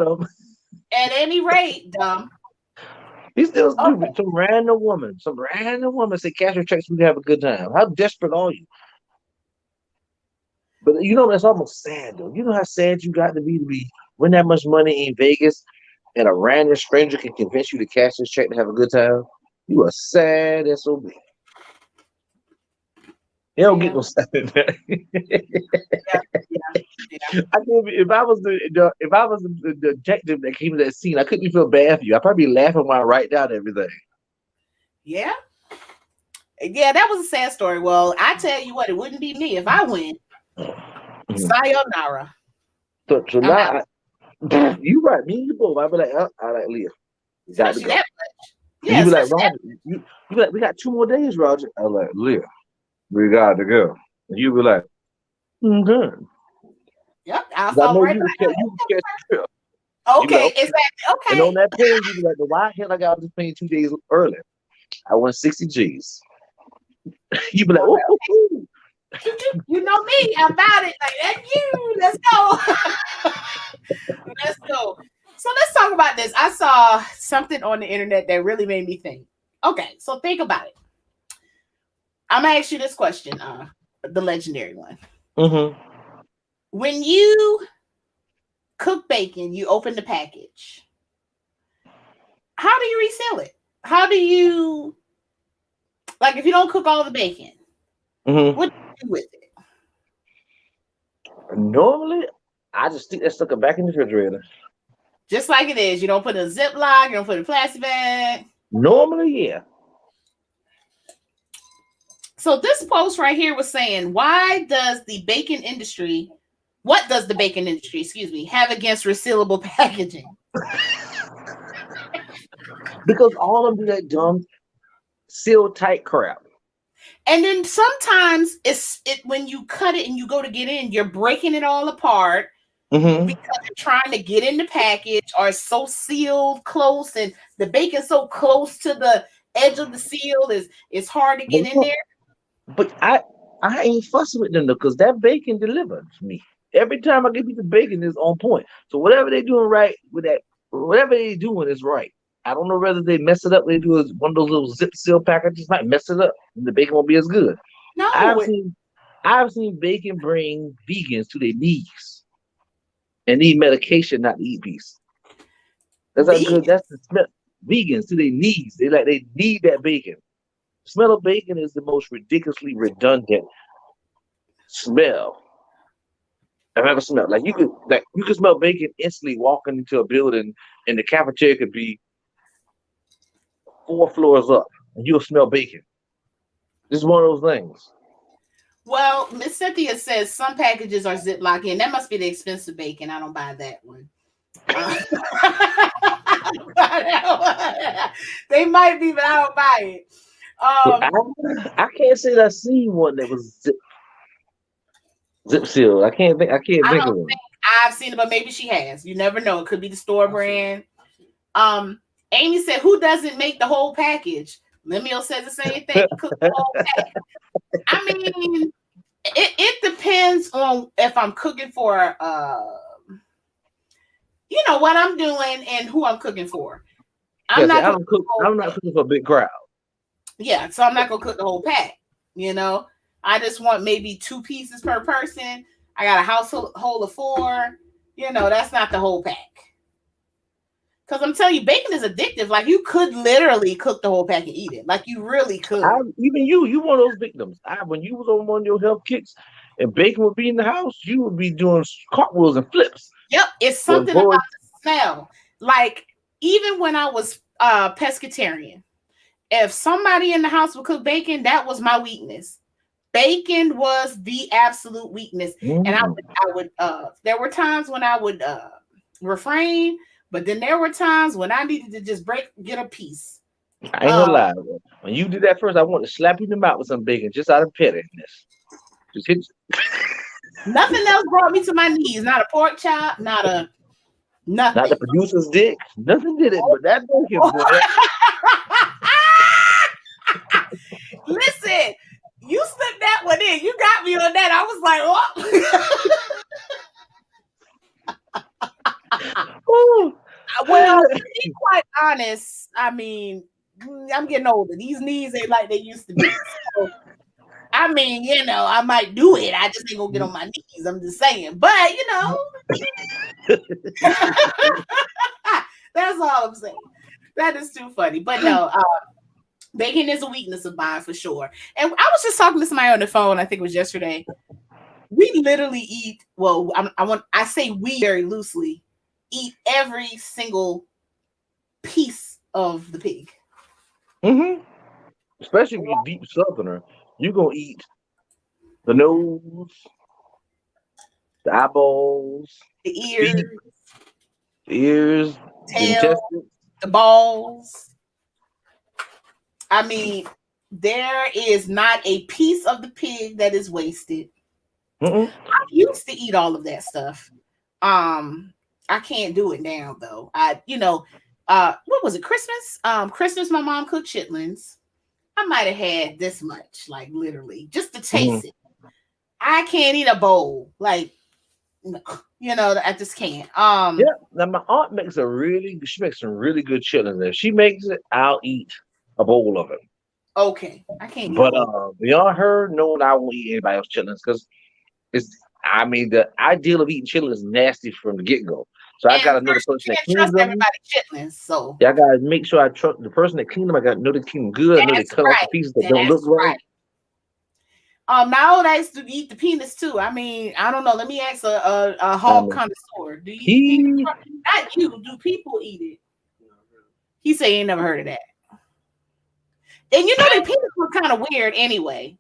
him. At any rate, dumb. He's still stupid. Okay. Some random woman say cash your checks, we can have a good time. How desperate are you? But that's almost sad though. You know how sad you got to be win that much money in Vegas and a random stranger can convince you to cash this check to have a good time? You are sad SOB. They don't get no sad in that. Yeah. I can't be, if I was the detective that came to that scene, I couldn't even feel bad for you. I'd probably be laughing while I write down everything. Yeah. Yeah, that was a sad story. Well, I tell you what, it wouldn't be me if I win. Sayonara. So now, you right. Me and you both. I'd be like, I like Leah. You got to go. That much. Yeah, You be like, Roger. You be like, we got 2 more days, Roger. I like Leah. We got to go. And you be like, good. Yep, I'll fall right back. You catch the trip. Okay, exactly. Okay. And on that plane, you be like, why hell I got this plane 2 days early? I want 60 G's. You be like, oh. You know me about it. Like, that's you. Let's go. Let's go. So let's talk about this. I saw something on the internet that really made me think. Okay, so think about it. I'm gonna ask you this question, the legendary one. Mm-hmm. When you cook bacon, you open the package. How do you reseal it? How do you, like, if you don't cook all the bacon, what do you do with it? Normally, I just stick that sucker back in the refrigerator. Just like it is. You don't put a Ziploc, you don't put a plastic bag. Normally, yeah. So this post right here was saying, what does the bacon industry, have against resealable packaging? Because all of them do that dumb seal tight crap. And then sometimes when you cut it and you go to get in, you're breaking it all apart because you're trying to get in the package, or it's so sealed close, and the bacon's so close to the edge of the seal it's hard to get in there. But I ain't fussing with them though, because that bacon delivers me. Every time I give you the bacon is on point. So whatever they're doing right with that, whatever they're doing is right. I don't know whether they mess it up. They do one of those little zip seal packages, might mess it up, and the bacon won't be as good. No, I've seen bacon bring vegans to their knees and need medication not to eat beef. That's how good. That's the smell. Vegans to their knees. They need that bacon. The smell of bacon is the most ridiculously redundant smell I've ever smelled. Like you could smell bacon instantly walking into a building, and the cafeteria could be 4 floors up, and you'll smell bacon. This is one of those things. Well, Miss Cynthia says some packages are Ziploc in. That must be the expensive bacon. I don't buy that one. They might be, but I don't buy it. I can't say that I've seen one that was zip sealed. I can't think of one. I've seen it, but maybe she has. You never know. It could be the store brand. Amy said, "Who doesn't make the whole package?" Lemuel says the same thing. Cook the whole package. I mean, it depends on if I'm cooking for what I'm doing and who I'm cooking for. I'm not cooking for a big crowd. Yeah, so I'm not gonna cook the whole pack. I just want maybe 2 pieces per person. I got a household of 4. That's not the whole pack. Because I'm telling you, bacon is addictive. Like, you could literally cook the whole pack and eat it. Like, you really could. Even you one of those victims. When you was on one of your health kicks and bacon would be in the house, you would be doing cartwheels and flips. Yep, it's something about the smell. Like, even when I was pescatarian. If somebody in the house would cook bacon, that was my weakness. Bacon was the absolute weakness. And I would there were times when I would refrain, but then there were times when I needed to just get a piece. I ain't gonna lie. When you did that first, I wanted to slap you in the mouth with some bacon just out of pettiness. Just hit Nothing else brought me to my knees. Not a pork chop, nothing. Not the producer's dick. Nothing did it, but that bacon, boy. Listen, you slipped that one in. You got me on that. I was like, oh. Well, to be quite honest, I mean, I'm getting older. These knees ain't like they used to be. So, I mean, I might do it. I just ain't gonna get on my knees. I'm just saying. But, that's all I'm saying. That is too funny. But no, bacon is a weakness of mine for sure. And I was just talking to somebody on the phone, I think it was yesterday. We literally eat, well, I say we very loosely, eat every single piece of the pig. Mm-hmm. Especially if you're deep southerner, you're gonna eat the nose, the eyeballs, the ears, tail, the balls. I mean, there is not a piece of the pig that is wasted. I used to eat all of that stuff. I can't do it now though. What was it? Christmas? Christmas, my mom cooked chitlins. I might have had this much, like literally, just to taste it. I can't eat a bowl. Like, I just can't. Yeah. Now my aunt makes she makes some really good chitlins. If she makes it, I'll eat a bowl of it. Okay. I can't eat but beyond her, no one I won't eat anybody else chitlins because the ideal of eating chitlins is nasty from the get-go. So I gotta know the person that cleans them. Everybody chitlins, so I gotta make sure I trust the person that cleans them. I gotta know they clean them good. I know they cut off the pieces that don't look right. My old I used to eat the penis too. I mean, I don't know. Let me ask a hog connoisseur. Do you eat penis? Not you. Do people eat it? He said he ain't never heard of that. And their penis look kind of weird anyway.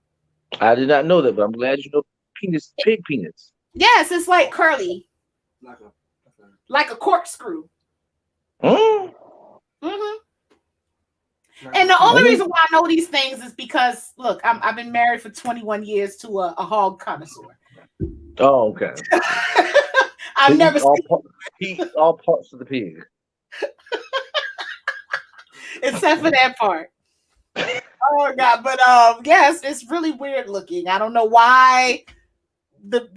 I did not know that, but I'm glad you know pig penis. Yes, it's like curly. Like a corkscrew. Mm-hmm. And the only reason why I know these things is because, look, I've been married for 21 years to a hog connoisseur. Oh, okay. I've never seen all parts of the pig. Except for that part. Oh, God. But, yes, it's really weird looking. I don't know why the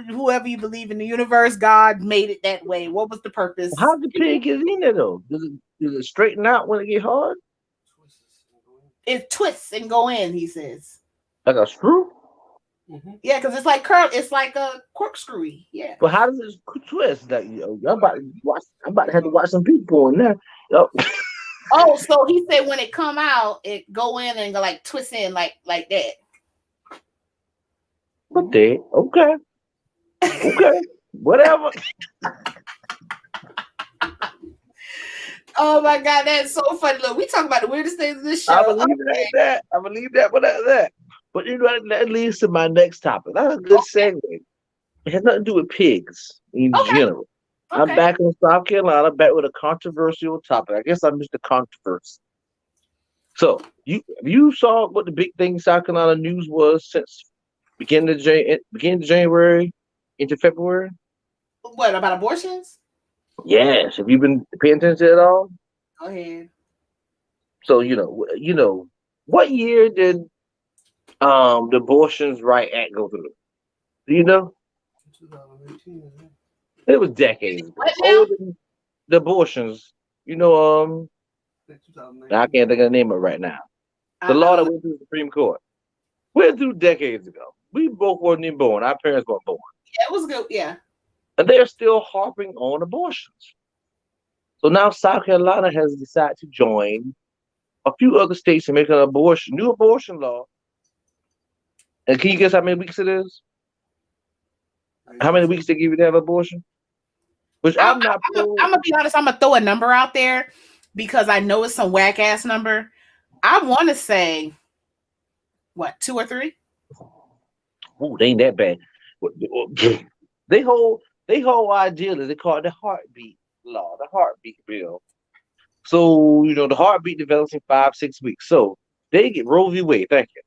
whoever you believe in the universe, God made it that way. What was the purpose? How the pig get in there though? Does it straighten out when it get hard? It twists and go in. He says, like a screw. Mm-hmm. Yeah, because it's like curl. It's like a corkscrewy. Yeah. But how does it twist? Like, I'm about to have to watch some people in there. Oh, so he said when it come out, it go in and go like twist in like that. But they okay, whatever. Oh my God, that's so funny. Look, we talk about the weirdest things in this show. I believe that. I believe that. But that leads to my next topic. That's a good segue. It has nothing to do with pigs in general. Okay. I'm back in South Carolina, back with a controversial topic. I guess I missed the controversy. So you saw what the big thing in South Carolina news was since beginning of January into February? What about abortions? Yes. Have you been paying attention at all? Go ahead. So what year did the Abortions Right Act go through? Do you know? 2018. It was decades ago. Older than the abortions. I can't think of the name of it right now. The law that went through the Supreme Court. Went through decades ago. We both weren't even born. Our parents weren't born. Yeah, it was good. Yeah. And they're still harping on abortions. So now South Carolina has decided to join a few other states to make an new abortion law. And can you guess how many weeks it is? How many weeks they give you to have an abortion? Which I'm not. I'm gonna be honest. I'm gonna throw a number out there because I know it's some whack ass number. I want to say what, 2 or 3? Ooh, they ain't that bad. They whole idea is they call it the heartbeat law, the heartbeat bill. So the heartbeat develops in 5-6 weeks. So they get Roe v. Wade. Thank you.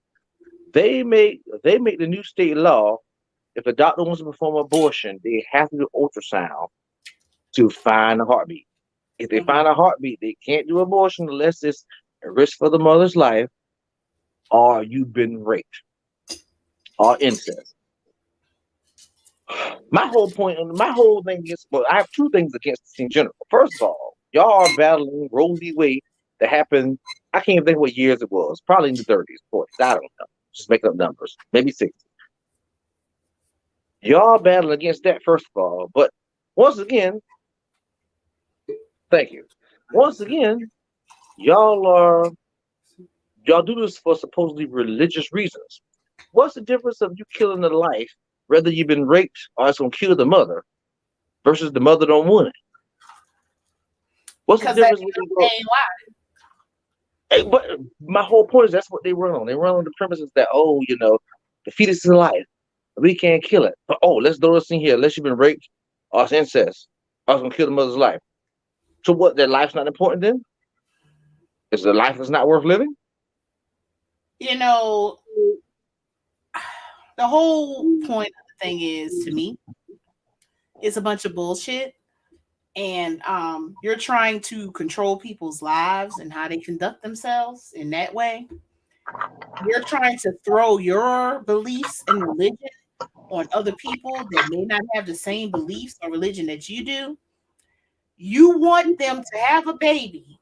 They make the new state law. If a doctor wants to perform abortion, they have to do ultrasound to find a heartbeat. If they find a heartbeat, they can't do abortion unless it's a risk for the mother's life, or you've been raped, or incest. My whole thing is, well, I have 2 things against this in general. First of all, y'all are battling Roe v. Wade that happened. I can't even think what years it was. Probably in the 30s, 40s. I don't know. Just making up numbers. Maybe 60s. Y'all battling against that, first of all. But once again, thank you. Once again, y'all do this for supposedly religious reasons. What's the difference of you killing a life, whether you've been raped or it's gonna kill the mother, versus the mother don't want it? What's the difference? Hey, but my whole point is that's what they run on. They run on the premises that the fetus is alive, we can't kill it. But let's throw this in here. Unless you've been raped or it's incest, or it's gonna kill the mother's life. So what? Their life's not important then? Is the life is not worth living? The whole point of the thing is, to me, it's a bunch of bullshit. And you're trying to control people's lives and how they conduct themselves in that way. You're trying to throw your beliefs and religion on other people that may not have the same beliefs or religion that you do. You want them to have a baby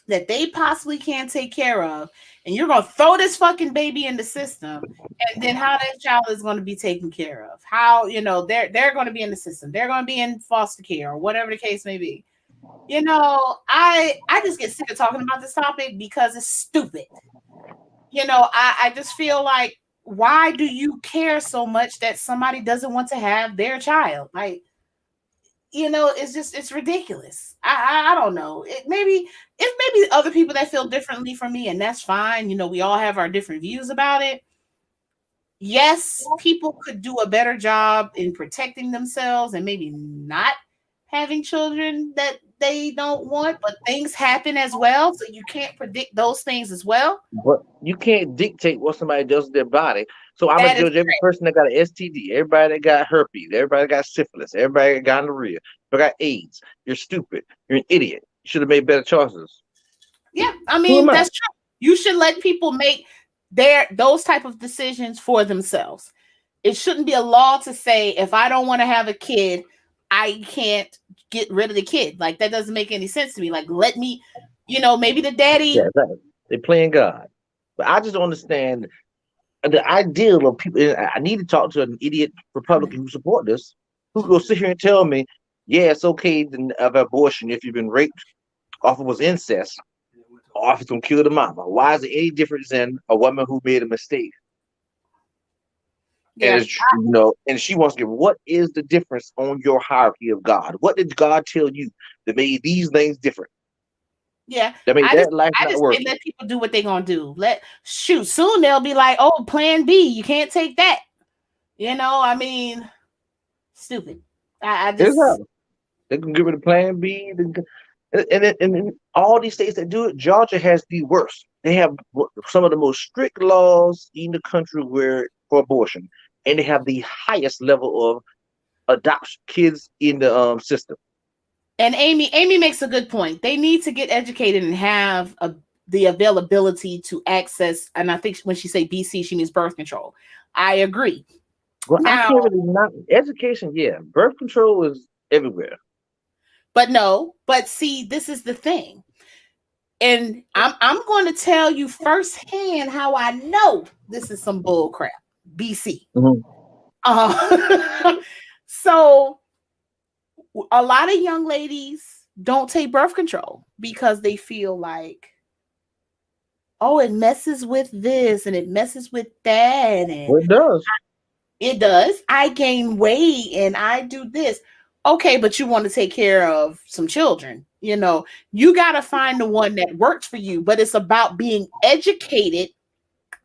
that they possibly can't take care of, and you're going to throw this fucking baby in the system, and then how that child is going to be taken care of, how they're going to be in the system, they're going to be in foster care or whatever the case may be. I just get sick of talking about this topic because it's stupid. I just feel like, why do you care so much that somebody doesn't want to have their child? Like, it's ridiculous. I don't know. It maybe other people that feel differently from me, and that's fine. We all have our different views about it. Yes, people could do a better job in protecting themselves and maybe not having children that they don't want, but things happen as well, so you can't predict those things as well. But you can't dictate what somebody does to their body. So I'm gonna judge every person that got an STD, everybody that got herpes, everybody that got syphilis, everybody that got gonorrhea, everybody got AIDS. You're stupid. You're an idiot. You should have made better choices. Yeah, I mean, that's true. You should let people make those type of decisions for themselves. It shouldn't be a law to say, if I don't want to have a kid, I can't get rid of the kid. Like, that doesn't make any sense to me. Like, let me, maybe the daddy. Yeah, exactly. They're playing God. But I just don't understand the ideal of people. I need to talk to an idiot Republican who support this, who will sit here and tell me, yeah, it's okay to have abortion if you've been raped, or if it was incest, or if it's going to kill the mama. Why is it any different than a woman who made a mistake? Yeah. And she wants to give, what is the difference on your hierarchy of God? What did God tell you that made these things different? Yeah, I just let people do what they're gonna do. Soon they'll be like, oh, plan B, you can't take that. I mean, stupid. I just they can get rid of plan B. And all these states that do it, Georgia has the worst. They have some of the most strict laws in the country for abortion, and they have the highest level of adoption kids in the system. And Amy makes a good point. They need to get educated and have the availability to access. And I think when she say BC, she means birth control. I agree. Well, I can't really not education. Yeah, birth control is everywhere. But see, this is the thing. And I'm going to tell you firsthand how I know this is some bull crap. BC. Mm-hmm. So a lot of young ladies don't take birth control because they feel like, oh, it messes with this and it messes with that. And it does. It does. I gain weight and I do this. Okay, but you want to take care of some children. You know, you got to find the one that works for you, but it's about being educated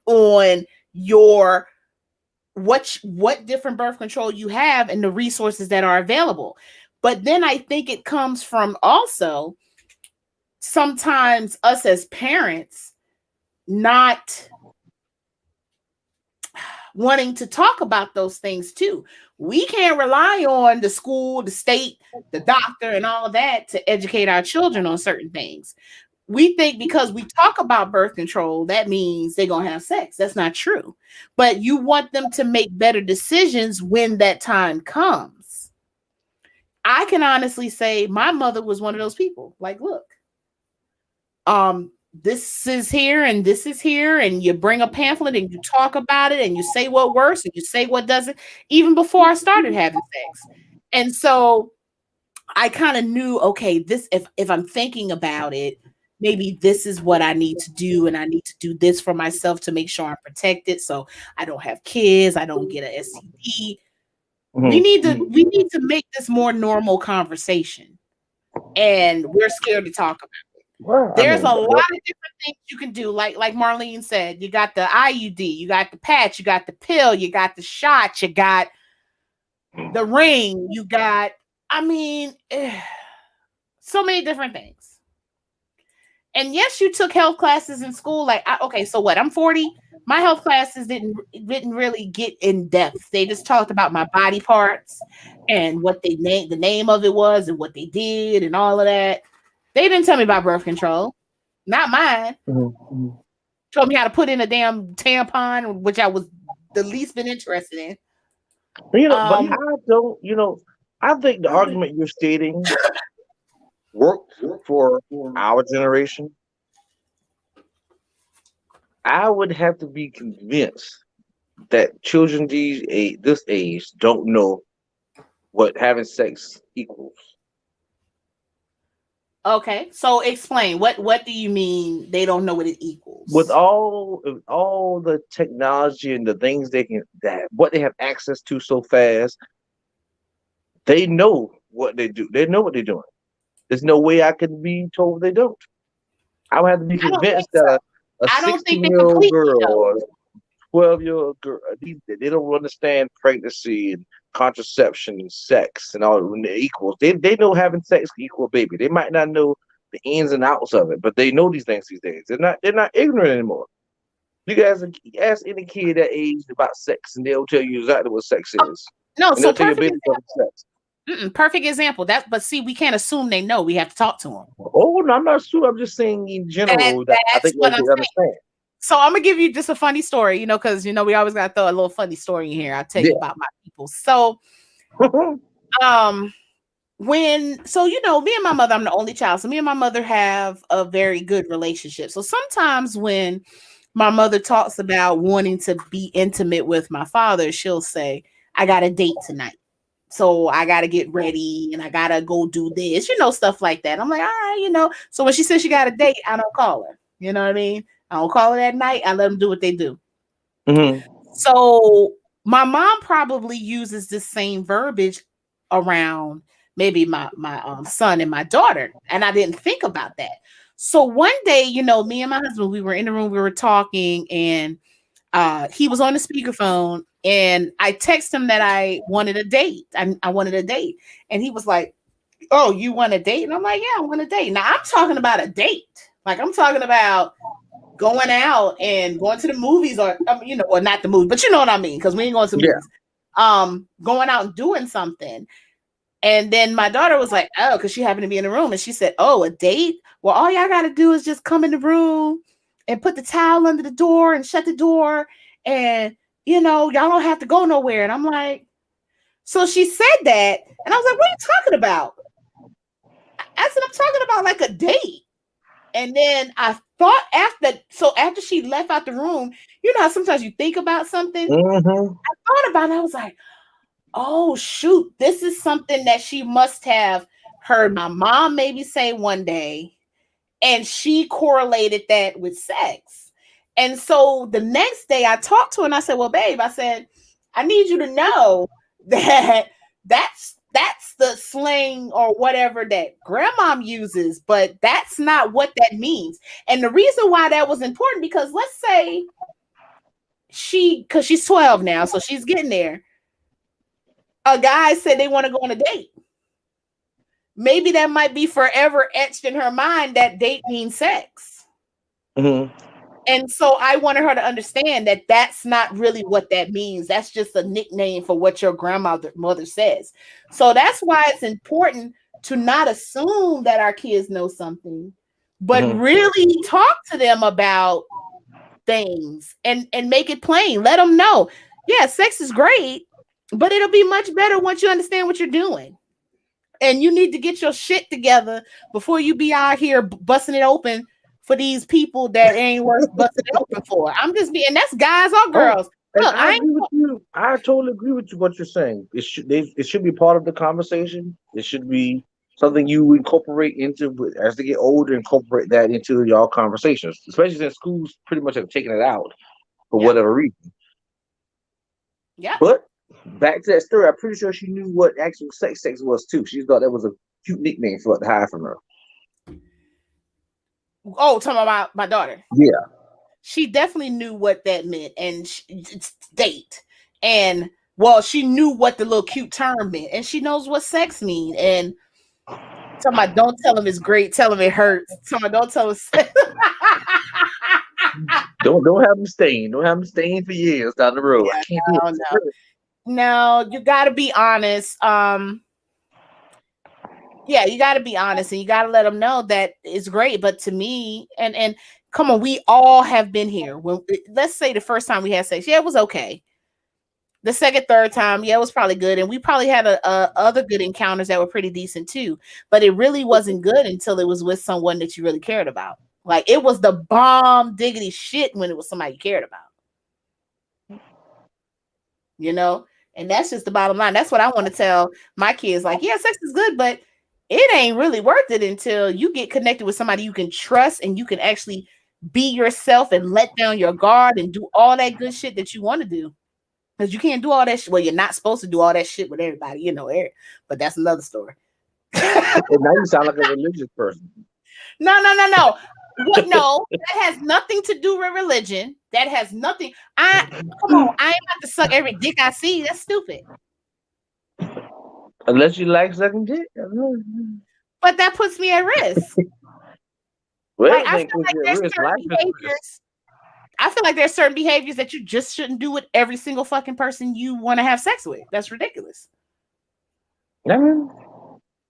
on your what different birth control you have and the resources that are available. But then I think it comes from also sometimes us as parents not wanting to talk about those things too. We can't rely on the school, the state, the doctor, and all of that to educate our children on certain things. We think because we talk about birth control, that means they're going to have sex. That's not true. But you want them to make better decisions when that time comes. I can honestly say my mother was one of those people. Like, look, this is here and this is here, and you bring a pamphlet and you talk about it and you say what works and you say what doesn't, even before I started having sex. And so I kind of knew, okay, this if I'm thinking about it, maybe this is what I need to do, and I need to do this for myself to make sure I'm protected, so I don't have kids, I don't get an STD. We need to make this more normal conversation, and we're scared to talk about it. Well, There's a lot of different things you can do, like Marlene said. You got the IUD, you got the patch, you got the pill, you got the shot, you got the ring, you got, I mean, so many different things. And yes, you took health classes in school. Like, okay, so what? I'm 40. My health classes didn't really get in depth. They just talked about my body parts and what they named, the name of it was, and what they did, and all of that. They didn't tell me about birth control. Not mine. Told me how to put in a damn tampon, which I was the least been interested in. But I don't. I think the argument you're stating worked for our generation. I would have to be convinced that children this age don't know what having sex equals. Okay, so explain what do you mean they don't know what it equals? With all the technology and the things what they have access to so fast, they know what they do. They know what they're doing. There's no way I could be told they don't. I would have to be convinced that a 16-year-old girl or 12-year-old girl, they don't understand pregnancy and contraception and sex and all the equals. They know having sex equal baby. They might not know the ins and outs of it, but they know these things these days. They're not ignorant anymore. You guys ask any kid that age about sex, and they'll tell you exactly what sex is. No, so perfect example. But see, we can't assume they know. We have to talk to them. Oh no, I'm not sure. I'm just saying in general that I think they understand. So I'm gonna give you just a funny story, because we always gotta throw a little funny story in here. I'll tell you about my people. So, me and my mother, I'm the only child. So me and my mother have a very good relationship. So sometimes when my mother talks about wanting to be intimate with my father, she'll say, "I got a date tonight, so I got to get ready and I got to go do this," stuff like that. I'm like, all right, So when she says she got a date, I don't call her. You know what I mean? I don't call her at night. I let them do what they do. So my mom probably uses this same verbiage around maybe my son and my daughter. And I didn't think about that. So one day, me and my husband, we were in the room, we were talking, and he was on the speakerphone, and I texted him that I wanted a date. I wanted a date. And he was like, "Oh, you want a date?" And I'm like, "Yeah, I want a date." Now I'm talking about a date. Like I'm talking about going out and going to the movies, or or not the movie, but you know what I mean, because we ain't going to the movies. Going out and doing something. And then my daughter was like, "Oh," because she happened to be in the room, and she said, "Oh, a date? Well, all y'all got to do is just come in the room and put the towel under the door and shut the door, and y'all don't have to go nowhere." And I'm like, so she said that, and I was like, "What are you talking about?" I said, "I'm talking about like a date." And then I thought after she left out the room, how sometimes you think about something. I thought about it. I was like, oh shoot, this is something that she must have heard my mom maybe say one day, and she correlated that with sex. And so the next day I talked to her and I said, "Well, babe," I said, "I need you to know that that's that's the slang or whatever that grandmom uses, but that's not what that means. And the reason why that was important, because let's say because she's 12 now, so she's getting there. A guy said they want to go on a date. Maybe that might be forever etched in her mind that date means sex. Mm-hmm. And so I wanted her to understand that that's not really what that means. That's just a nickname for what your mother says. So that's why it's important to not assume that our kids know something, but really talk to them about things and make it plain. Let them know, yeah, sex is great, but it'll be much better once you understand what you're doing. And you need to get your shit together before you be out here busting it open for these people that ain't worth busting it open for. I'm just being, that's guys or girls. And Look, I agree with you. I totally agree with you what you're saying. It should be part of the conversation. It should be something you incorporate into as they get older. Incorporate that into y'all conversations, especially since schools pretty much have taken it out for whatever reason. Yeah. But back to that story, I'm pretty sure she knew what actual sex was too. She thought that was a cute nickname for it to hide from her. Oh, talking about my daughter. Yeah. She definitely knew what that meant, and it's date. And well, she knew what the little cute term meant, and she knows what sex means. And talking about, don't tell him it's great, tell him it hurts. Talking about, don't tell him Don't have them staying. Don't have them staying for years down the road. Yeah, I can't do it. No, you got to be honest. Yeah, you got to be honest, and you got to let them know that it's great. But to me, and come on, we all have been here. When let's say the first time we had sex, yeah, it was okay. The second, third time, yeah, it was probably good, and we probably had other good encounters that were pretty decent too. But it really wasn't good until it was with someone that you really cared about. Like, it was the bomb diggity shit when it was somebody you cared about. You know, and that's just the bottom line. That's what I want to tell my kids. Like, yeah, sex is good, but it ain't really worth it until you get connected with somebody you can trust and you can actually be yourself and let down your guard and do all that good shit that you want to do. Because you can't do all that shit. Well, you're not supposed to do all that shit with everybody, you know, but that's another story. And now you sound like a religious person. No. What? No, that has nothing to do with religion. That has nothing. Come on, I ain't about to suck every dick I see. That's stupid. Unless you like sucking dick. But that puts me at risk. Well, like, I feel like there's certain behaviors. I feel like there's certain behaviors that you just shouldn't do with every single fucking person you want to have sex with. That's ridiculous. Yeah,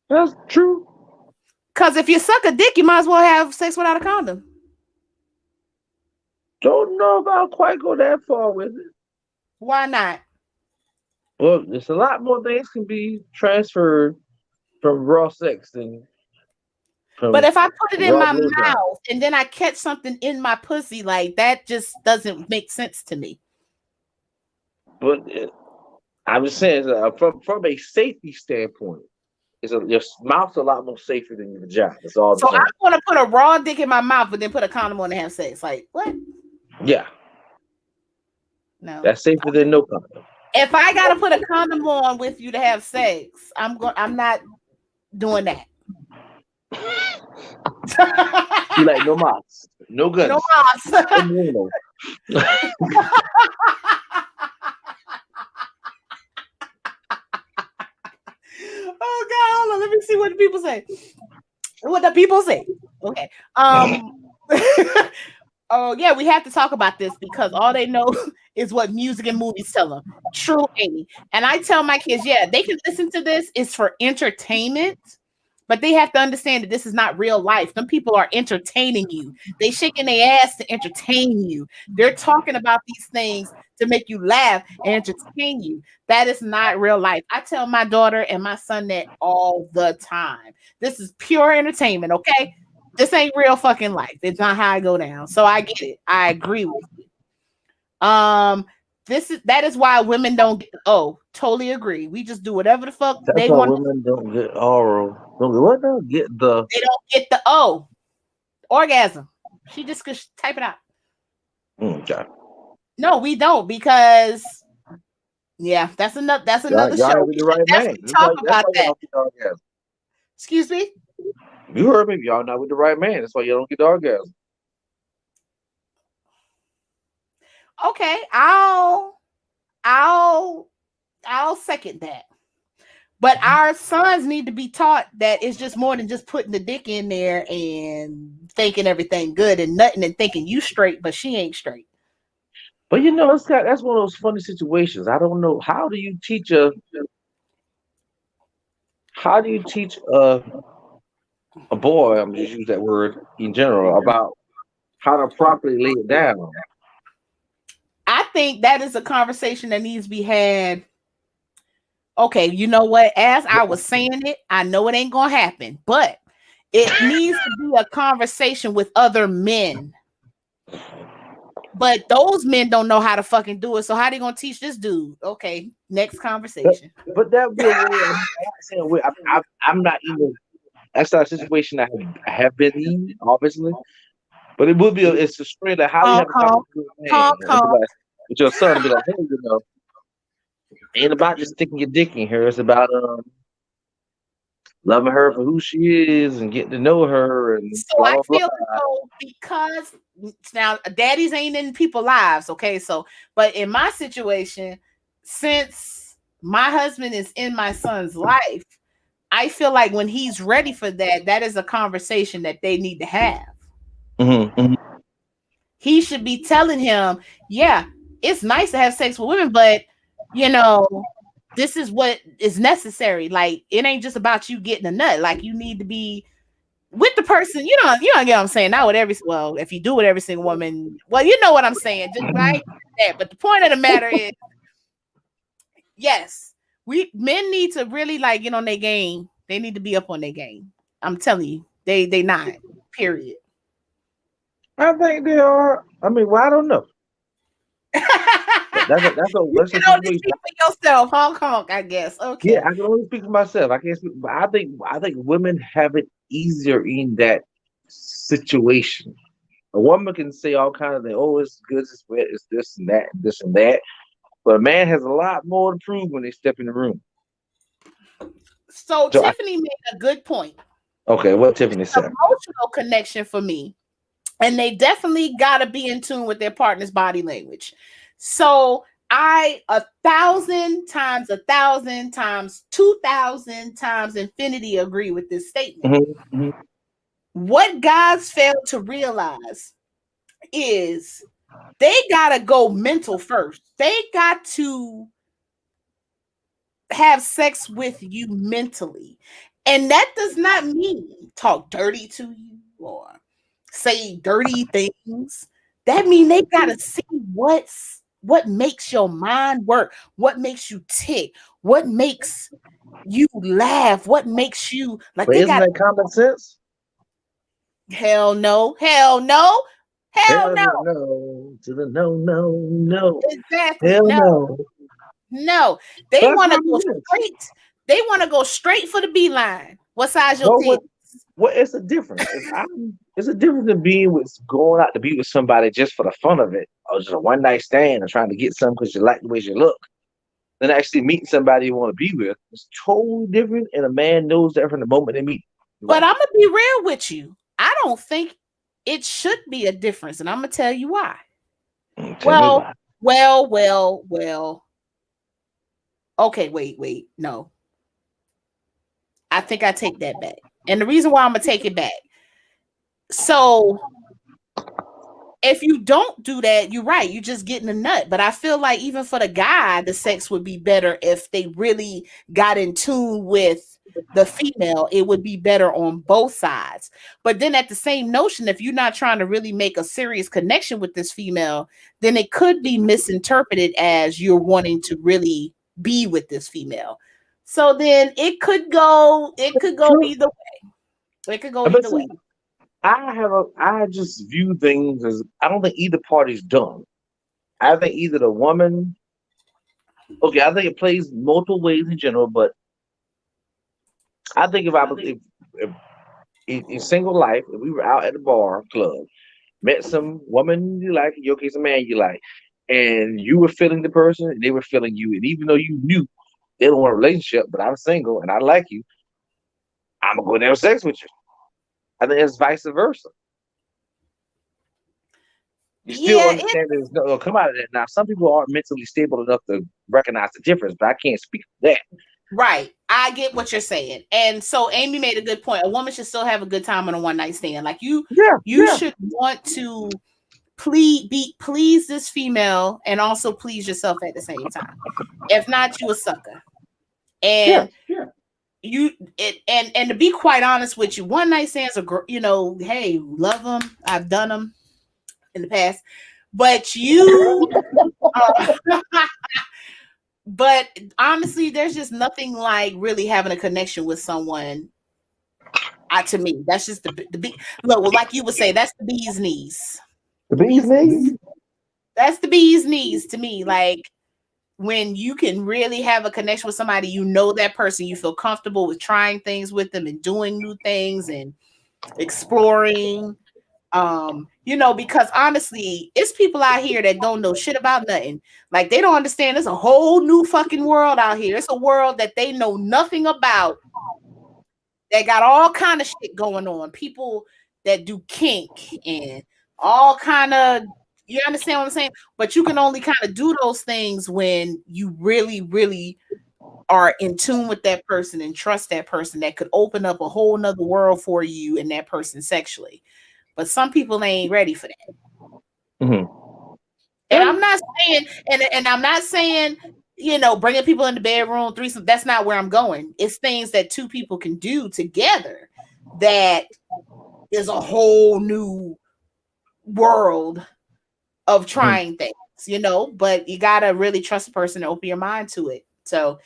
that's true. Because if you suck a dick, you might as well have sex without a condom. Don't know if I'll quite go that far with it. Why not? Well, there's a lot more things can be transferred from raw sex than. But if I put it in my mouth and then I catch something in my pussy, like, that just doesn't make sense to me. But I'm just saying, from a safety standpoint, your mouth's a lot more safer than your vagina. That's all. So I want to put a raw dick in my mouth, but then put a condom on and have sex. Like, what? Yeah. No. That's safer than no condom. If I gotta put a condom on with you to have sex, I'm not doing that. You like no moths, no guns, no moths. Oh God, hold on. Let me see what the people say. What the people say. Okay. Oh yeah, we have to talk about this because all they know is what music and movies tell them. True, Amy. And I tell my kids, yeah, they can listen to this. It's for entertainment. But they have to understand that this is not real life. Some people are entertaining you. They shaking their ass to entertain you. They're talking about these things to make you laugh and entertain you. That is not real life. I tell my daughter and my son that all the time. This is pure entertainment, okay? This ain't real fucking life. It's not how I go down. So I get it. I agree with you. That is why women don't get totally agree. We just do whatever the fuck they want. Women don't get oral. What? They don't get the orgasm. She just could type it out. Okay. No, we don't, because Yeah, that's another Y'all show. ain't with We the should right man. definitely talk That's about why y'all that. don't get the orgasm. Excuse me. You heard me. Y'all not with the right man. That's why y'all don't get the orgasm. Okay, I'll second that. But our sons need to be taught that it's just more than just putting the dick in there and thinking everything good and nothing and thinking you straight, but she ain't straight. But that's one of those funny situations. I don't know how do you teach a boy, I'm just use that word in general, about how to properly lay it down. I think that is a conversation that needs to be had. Okay, you know what? As I was saying it, I know it ain't gonna happen, but it needs to be a conversation with other men. But those men don't know how to fucking do it. So how they gonna teach this dude? Okay, next But, conversation. but that would be a way. I'm not saying I'm not even. That's not a situation I have been in, obviously. But it would be. It's a straight. Like, how do you Honk, have a honk, conversation with a honk, man and be honk. like, with your son, and be like, hey, ain't about just sticking your dick in here. It's about loving her for who she is and getting to know her and So blah I blah blah. feel as though because now daddies ain't in people's lives, okay? So, but in my situation, since my husband is in my son's life, I feel like when he's ready for that, that is a conversation that they need to have. Mm-hmm. He should be telling him, yeah, it's nice to have sex with women, but you know, this is what is necessary. Like, it ain't just about you getting a nut. Like, you need to be with the person. You don't get what I'm saying. Not with every well, if you do with every single woman, well, you know what I'm saying, just right there. But the point of the matter is, yes, we men need to really like get on their game. They need to be up on their game. I'm telling you, they not. Period. I think they are. I mean, well, I don't know. You That's a can only situation. speak for yourself, Hong Kong, I guess. Yeah, Okay. I can only speak for myself. I can't speak, but I think women have it easier in that situation. A woman can say all kind of things. Oh, it's good, it's wet, it's this and that, and this and that. But a man has a lot more to prove when they step in the room. So So, Tiffany made a good point. okay, what Tiffany said. Emotional connection for me. And they definitely gotta be in tune with their partner's body language. So I 1,000 times, 1,000 times, 2,000 times infinity agree with this statement. Hmm. What guys fail to realize is they gotta go mental first. They got to have sex with you mentally. And that does not mean talk dirty to you or say dirty things. That means they gotta see what makes your mind work, what makes you tick, what makes you laugh, what makes you like But they isn't got that common sense? hell no, hell no, hell Hell no, no to the no, no, no. exactly. Hell No, no. no. They That's want to common go sense. straight. They want to go straight for the beeline. What size your Well, titty? it's a difference. It's a difference in being with going out to be with somebody just for the fun of it, or just a one night stand and trying to get something because you like the way you look. Then actually meeting somebody you want to be with. It's totally different, and a man knows that from the moment they meet. But Like, I'm gonna be real with you. I don't think it should be a difference, and I'm gonna tell you why. tell me Well, why. well. Okay, wait. No, I think I take that back. And the reason why I'm gonna take it back. So if you don't do that, you're right. You're just getting a nut. But I feel like even for the guy, the sex would be better if they really got in tune with the female. It would be better on both sides. But then at the same notion, if you're not trying to really make a serious connection with this female, then it could be misinterpreted as you're wanting to really be with this female. So then it could go True. either way. It could go But either way. see, I just view things as I don't think either party's done. I think either the woman, okay, I think it plays multiple ways in general, but I think if in single life, if we were out at the bar club, met some woman you like, in your case, a man you like. and you were feeling the person, and they were feeling you, and even though you knew they don't want a relationship, but I'm single and I like you, I'm gonna go and have sex with you. I think it's vice versa. You still Yeah, understand there's no come out of that. Now, some people aren't mentally stable enough to recognize the difference, but I can't speak for that. right. I get what you're saying. And so Amy made a good point. A woman should still have a good time on a one night stand. Like you Yeah, you should want to please this female and also please yourself at the same time. If not, you a sucker. yeah, And and to be quite honest with you, one night stands are hey, love them. I've done them in the past, but uh, but honestly, there's just nothing like really having a connection with someone. To me, that's just the big look. Well, like you would say, that's the bee's knees. the The bee's bee's knees. knees. That's the bee's knees to me. Like when you can really have a connection with somebody, you know that person, you feel comfortable with trying things with them and doing new things and exploring. Because honestly, it's people out here that don't know shit about nothing. Like they don't understand there's a whole new fucking world out here. It's a world that they know nothing about. They got all kind of shit going on. People that do kink and all kind of, you understand what I'm saying? But you can only kind of do those things when you really, really are in tune with that person and trust that person that could open up a whole nother world for you and that person sexually. But some people ain't ready for that. Mm-hmm. And I'm not saying, and I'm not saying, bringing people in the bedroom, threesome. That's not where I'm going. It's things that two people can do together that is a whole new world of trying things, but you gotta really trust the person and open your mind to it. So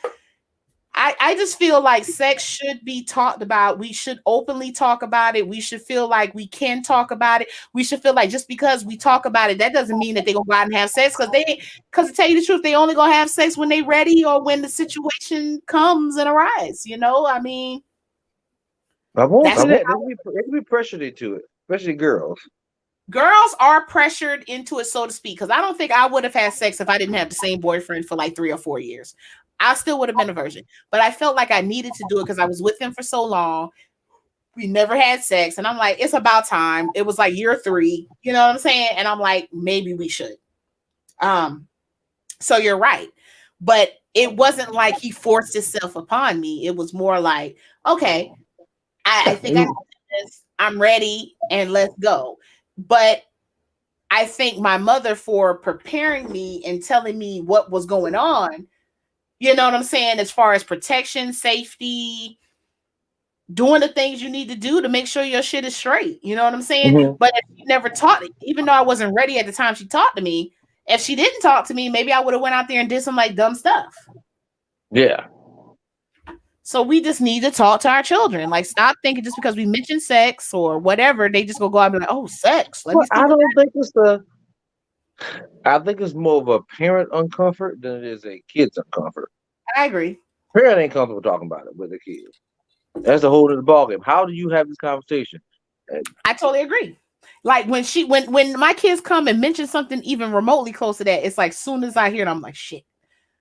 I just feel like sex should be talked about. We should openly talk about it. We should feel like we can talk about it. We should feel like just because we talk about it, that doesn't mean that they're gonna go out and have sex. Because to tell you the truth, they only gonna have sex when they ready or when the situation comes and arises. I mean, I won't that's say that. They can be pressured into it, especially girls. girls are pressured into it, so to speak. Because I don't think I would have had sex if I didn't have the same boyfriend for like 3 or 4 years. I still would have been a virgin, but I felt like I needed to do it because I was with him for so long. We never had sex, and I'm like, it's about time. It was like year 3, you know what I'm saying? And I'm like, maybe we should. So you're right, but it wasn't like he forced himself upon me. It was more like, okay, I think I can do this. I'm ready, and let's go. But I thank my mother for preparing me and telling me what was going on. You know what I'm saying? As far as protection, safety, doing the things you need to do to make sure your shit is straight. You know what I'm saying? Mm-hmm. But if she never taught it, even though I wasn't ready at the time she talked to me, if she didn't talk to me, maybe I would have went out there and did some like dumb stuff. Yeah. So we just need to talk to our children. Like, stop thinking just because we mention sex or whatever, they just go out and be like, oh, sex. Let me Well, see. I think it's more of a parent uncomfort than it is a kid's uncomfort. I agree. Parent ain't comfortable talking about it with the kids. That's the whole of the ballgame. How do you have this conversation? I totally agree. Like when my kids come and mention something even remotely close to that, it's like soon as I hear it, I'm like, shit,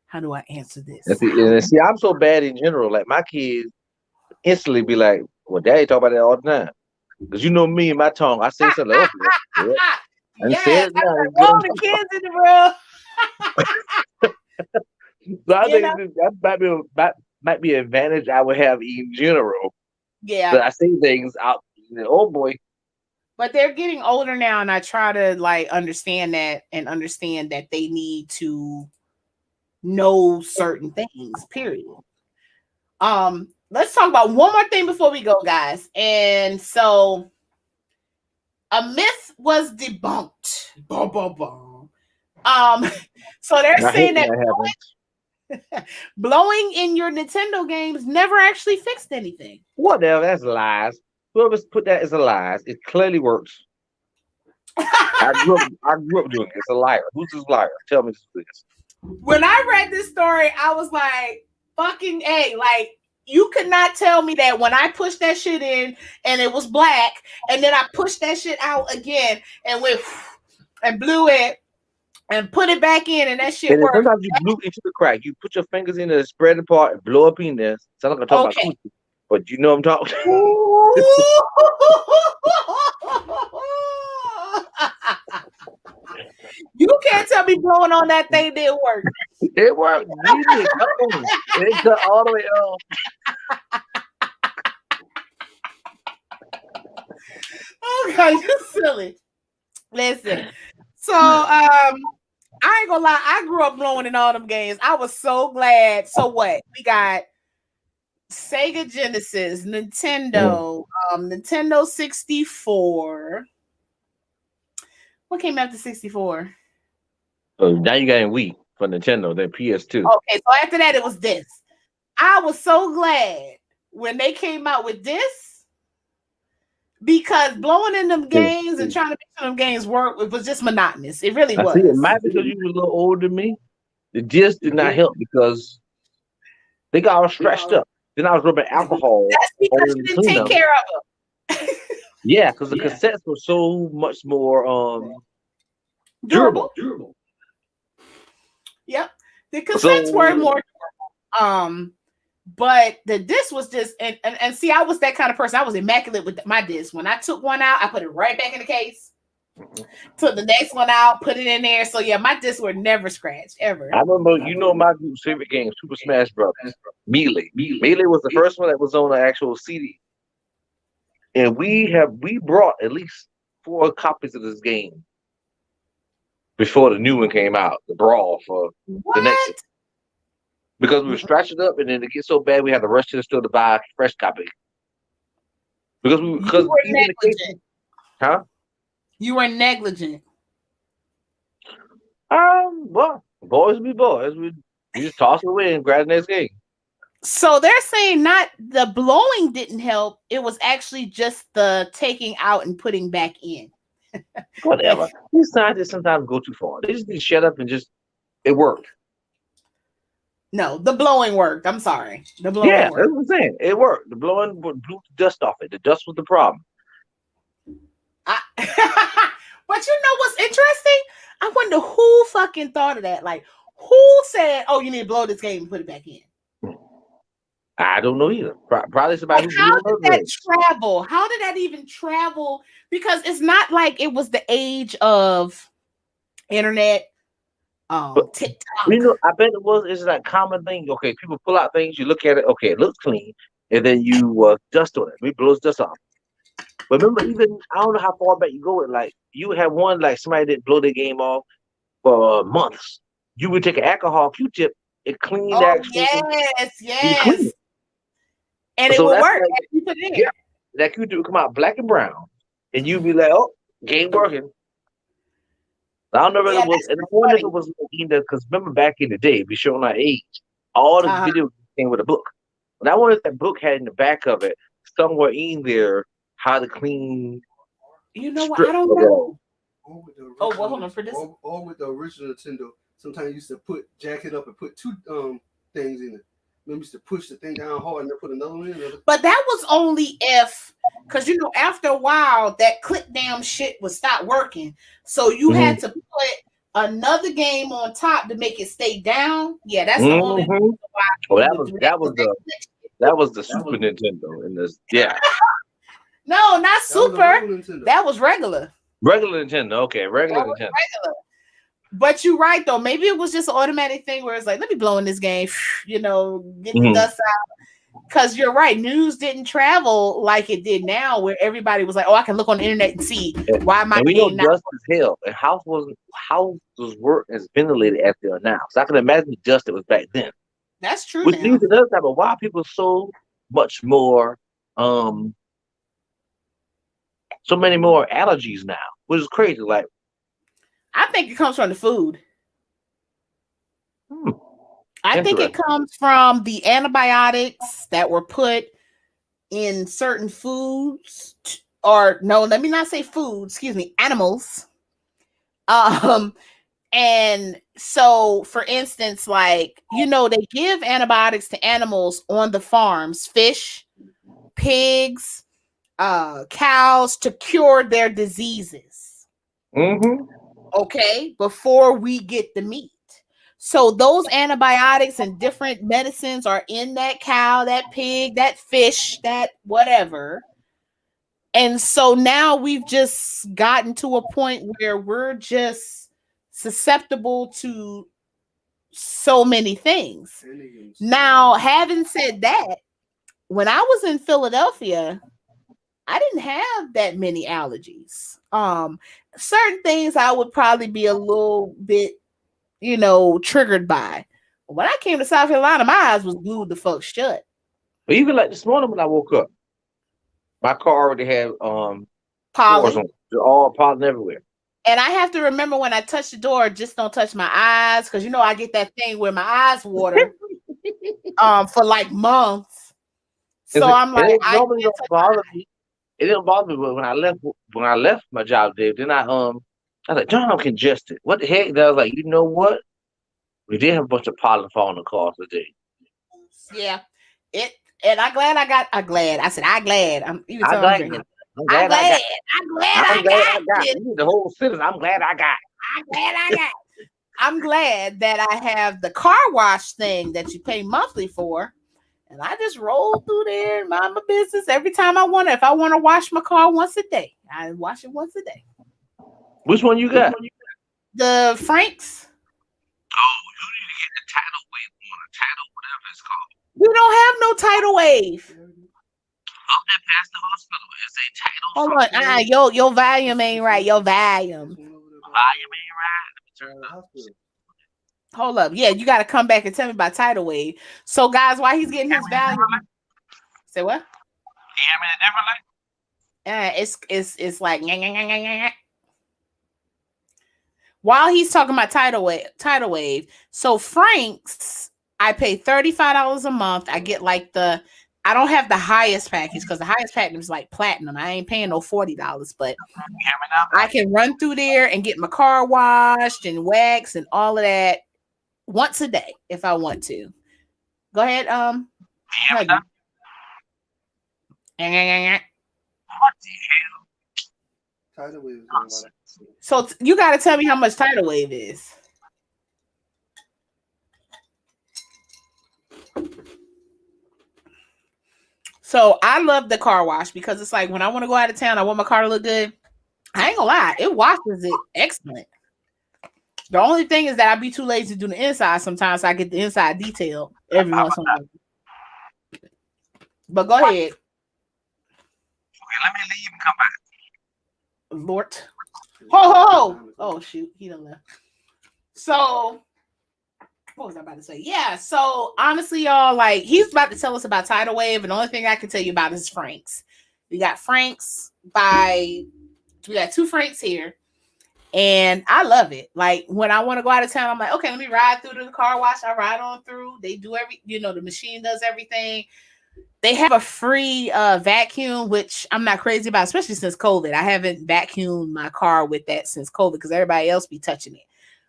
how do I answer this? And see, I'm so bad in general. Like my kids instantly be like, "Well, Daddy talk about that all the time." Because you know me and my tongue, I say something. Like, okay, yeah. And say Yes, it now. all the kids in the room. So I think that might be an advantage I would have in general. Yeah. But I say things out. Oh boy. But they're getting older now, and I try to like understand that and understand that they need to know certain things. Period. Let's talk about one more thing before we go, guys. And so, a myth was debunked. Bum, bum, bum. So they're saying that blowing in your Nintendo games never actually fixed anything. Whatever, that's lies. Whoever's put that as a lies, it clearly works. I grew up doing it. It's a liar. Who's this liar? Tell me this. When I read this story, I was like, fucking A, like, you could not tell me that when I pushed that shit in and it was black, and then I pushed that shit out again and went and blew it, and put it back in, and that shit And then worked. sometimes you blew into the crack. You put your fingers in there, spread apart, and blow up in there. Sound like I'm talking about coochie, but you know what I'm talking. You can't tell me blowing on that thing didn't work. It worked. It cut all the way off. Okay, you silly. Listen. So I ain't gonna lie, I grew up blowing in all them games. I was so glad. So what? We got Sega Genesis, Nintendo, Nintendo 64. What came after 64? So now you got a Wii for Nintendo, then PS2. Okay, so after that it was this. I was so glad when they came out with this because blowing in them games and trying to make sure them games work, it was just monotonous. It really was. I see. It might be because you were a little older than me. It just did not help because they got all stretched up. Then I was rubbing alcohol. That's because you didn't take care of them. Yeah, because the cassettes were so much more durable. Yep, the cassettes were more durable. But the disc was just and see, I was that kind of person. I was immaculate with my disc. When I took one out, I put it right back in the case. Took the next one out, put it in there. So yeah, my discs were never scratched ever. I remember, my group's favorite game, Super Smash Brothers. Melee. Melee was the first one that was on the actual CD. And we brought at least 4 copies of this game before the new one came out, the Brawl for the next one. Because we were scratching up, and then it gets so bad we had to rush to the store to buy a fresh copy. Because you were negligent. Huh? You were negligent. Well, boys be boys. We just toss it away and grab the next game. So they're saying not the blowing didn't help. It was actually just the taking out and putting back in. Whatever. These scientists sometimes go too far. They just need to shut up and it worked. No, the blowing worked. I'm sorry. The blowing worked. That's what I'm saying. It worked. The blowing blew the dust off it. The dust was the problem. But you know what's interesting? I wonder who fucking thought of that. Like, who said, "Oh, you need to blow this game and put it back in"? I don't know either. Probably somebody. Like, how did that travel? How did that even travel? Because it's not like it was the age of internet. TikTok. I bet it was. It's that common thing. Okay, people pull out things. You look at it. Okay, it looks clean, and then you dust on it. We blows dust off. But remember, even I don't know how far back you go with. Like you would have one like somebody didn't blow their game off for months. You would take an alcohol Q-tip and clean that. Yes. And it would work. You put it in. Yeah, that Q-tip would come out black and brown, and you'd be like, "Oh, game working." I don't know whether it was, and I wonder if it was either because remember back in the day, we showing our age, all the videos came with a book. And I wonder if that book had in the back of it somewhere in there how to clean. You know what? I don't know. Hold on for this. Or with the original Nintendo, sometimes you used to jack it up and put 2 things in it. Remember, used to push the thing down hard and then put another one in. But that was only if, because after a while, that click damn shit would stop working. So you had to put another game on top to make it stay down. Yeah, that's the only reason why. Oh, that was the Super Nintendo in this. Yeah. No, not Super. That was regular. Regular Nintendo. Okay, regular Nintendo. But you're right though. Maybe it was just an automatic thing where it's like, let me blow in this game, get the dust out. Because you're right, news didn't travel like it did now, where everybody was like, "Oh, I can look on the internet and see why my game not." Dust is hell, and houses weren't as ventilated as they are now. So I can imagine the dust that was back then. That's true. Which leads to another type of why people are so much more, so many more allergies now, which is crazy. Like, I think it comes from the food. I think it comes from the antibiotics that were put in certain foods, or no, let me not say food, excuse me, animals. And so for instance, like, they give antibiotics to animals on the farms, fish, pigs, cows, to cure their diseases. okay, before we get the meat. So those antibiotics and different medicines are in that cow, that pig, that fish, that whatever. And so now we've just gotten to a point where we're just susceptible to so many things. Now, having said that, when I was in Philadelphia, I didn't have that many allergies. Certain things I would probably be a little bit, triggered by. When I came to South Carolina, my eyes was glued the fuck shut. But even like this morning when I woke up, my car already had spores Pollen. on it. They're all pollen everywhere. And I have to remember when I touch the door, just don't touch my eyes, because I get that thing where my eyes water for like months. So I'm like, it I normally can't don't bother me. It didn't bother me, but when I left my job there, then I was like, John, I'm congested. What the heck? And I was like, you know what? We did have a bunch of pollen fall on the car today. Yeah. And I'm glad. I said, I'm glad. I'm even I'm telling I'm glad. drinking. I'm I'm glad I got. glad. I'm glad I'm I glad I got got. it. You need the whole sentence. I'm glad I got. I'm glad I got it. I'm glad that I have the car wash thing that you pay monthly for. And I just roll through there and mind my business every time I want to. If I want to wash my car once a day, I wash it once a day. Which one you got? The Franks. Oh, you need to get the tidal wave one, or tidal whatever it's called. We don't have no tidal wave. Up there past the hospital, it's a tidal. Hold on, your volume ain't right. Your volume. Volume ain't right. Let me turn it up. Hold up. Yeah, you got to come back and tell me about tidal wave. So, guys, while he's getting his volume, say what? You hear me differently? It's like nyah, nyah, nyah, nyah, nyah. While he's talking about tidal wave. So Frank's, I pay $35 a month. I get like I don't have the highest package because the highest package is like platinum. I ain't paying no $40, but I can run through there and get my car washed and waxed and all of that once a day if I want to. Go ahead. What the hell? Tidal wave is So you got to tell me how much tidal wave is. So I love the car wash because it's like when I want to go out of town, I want my car to look good. I ain't gonna lie, it washes it excellent. The only thing is that I be too lazy to do the inside sometimes, so I get the inside detail every once in a while. But go ahead. Okay, let me leave and come back. Lord. Ho. Oh shoot, he done left. So what was I about to say? Yeah, so honestly, y'all, like he's about to tell us about tidal wave, and the only thing I can tell you about is Frank's. We got Frank's we got 2 Franks here, and I love it. Like when I want to go out of town, I'm like, okay, let me ride through to the car wash. I ride on through. They do the machine does everything. They have a free vacuum, which I'm not crazy about, especially since COVID. I haven't vacuumed my car with that since COVID because everybody else be touching it.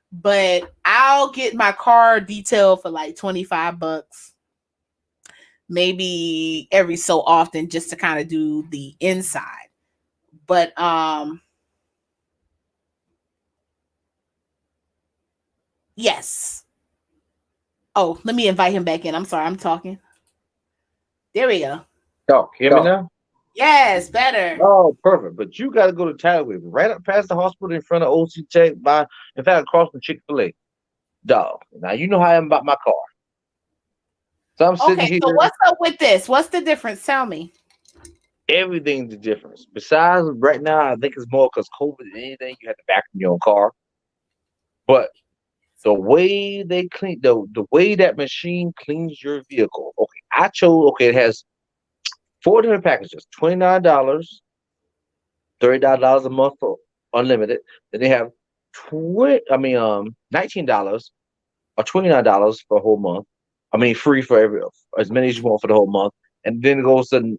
But I'll get my car detailed for like $25, maybe every so often, just to kind of do the inside. But yes. Oh, let me invite him back in. I'm sorry, I'm talking. There we go. Oh, hear me now? Yes, better. Oh, perfect. But you got to go to tidal wave right up past the hospital in front of OC Tech, in fact, across from Chick-fil-A. Dog. Now you know how I am about my car. So I'm sitting here. So what's up with this? What's the difference? Tell me. Everything's the difference. Besides, right now, I think it's more because COVID and anything, you have to vacuum your own car. But the way they clean, the way that machine cleans your vehicle. Okay, it has 4 different packages: $29, $39 a month for unlimited. Then they have $19 or $29 for a whole month. I mean, free for as many as you want for the whole month. And then it goes to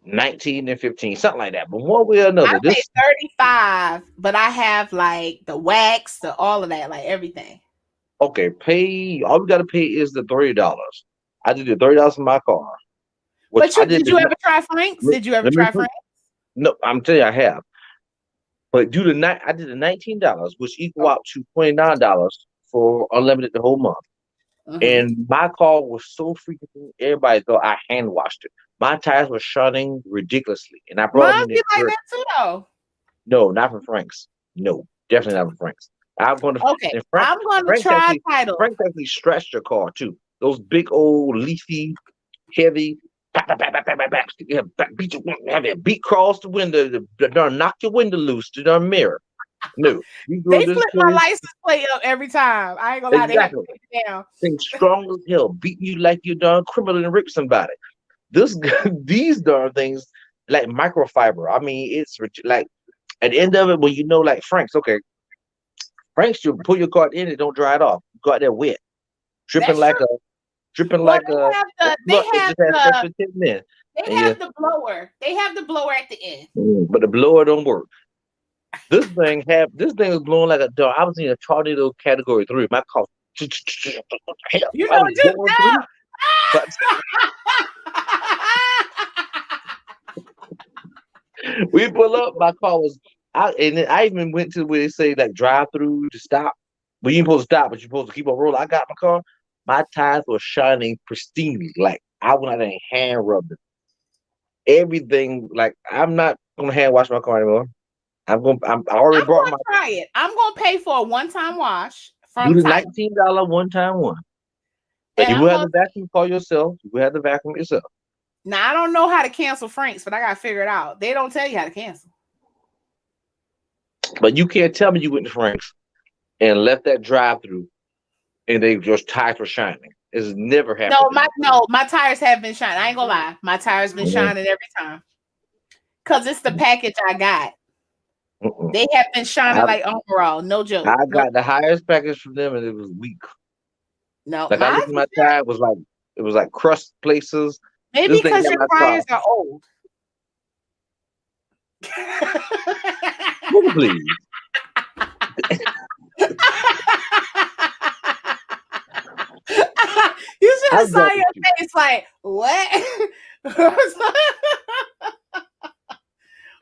19 and 15, something like that. But one way or another, I pay $35, but I have like the wax, all of that, like everything. Okay, all you gotta pay is the $30. I did the $30 for my car. But did you ever try Frank's? Did you ever try Frank's? No, I'm telling you, I have. But I did the $19, which equal out to $29 for unlimited the whole month. And my car was so freaking. Everybody thought I hand washed it. My tires were shining ridiculously, and I brought Mine them in be like there. that too, though. No, not from Frank's. No, definitely not from Frank's. I'm going to. Okay, And I'm going to try title. Frank's actually stretched your car too. Those big old leafy, heavy. Beat cross the window. Knock your window loose. To the mirror. No, you go They this flip my place. license plate up every time. I ain't gonna lie, they have to Exactly. take it down. Thing strong as hell, beating you like you done criminal and rape somebody. These darn things like microfiber. I mean, it's like at the end of it, when you know, like Frank's, okay, Frank's, you pull your card in, it don't dry it off. You go out there wet, dripping That's like true. a, dripping Well, like a. they have They have the blower. They have the blower at the end. But the blower don't work. This thing is blowing like a dog. I was in a tornado category 3. My car. You know, just now. But we pull up, my car was out, and then I even went to where they say like drive through to stop. But you ain't supposed to stop, but you're supposed to keep on rolling. I got my car, my tires were shining pristinely. Like I went out there and hand rubbed them. Everything, like I'm not gonna hand wash my car anymore. I already brought my try it. I'm gonna pay for a one-time wash do the $19 one-time one. But you will have the vacuum for yourself. You will have the vacuum yourself. Now I don't know how to cancel Frank's, but I gotta figure it out. They don't tell you how to cancel. But you can't tell me you went to Frank's and left that drive-through and your tires were shining. It's never happened. My tires have been shining. I ain't gonna lie. My tires been shining every time. Cause it's the package I got. They have been shining like overall. No joke. I got the highest package from them and it was weak. No, like I looked at my tire, it was like crust places. Maybe because your tires are old. Please. You should have saw your face like, what?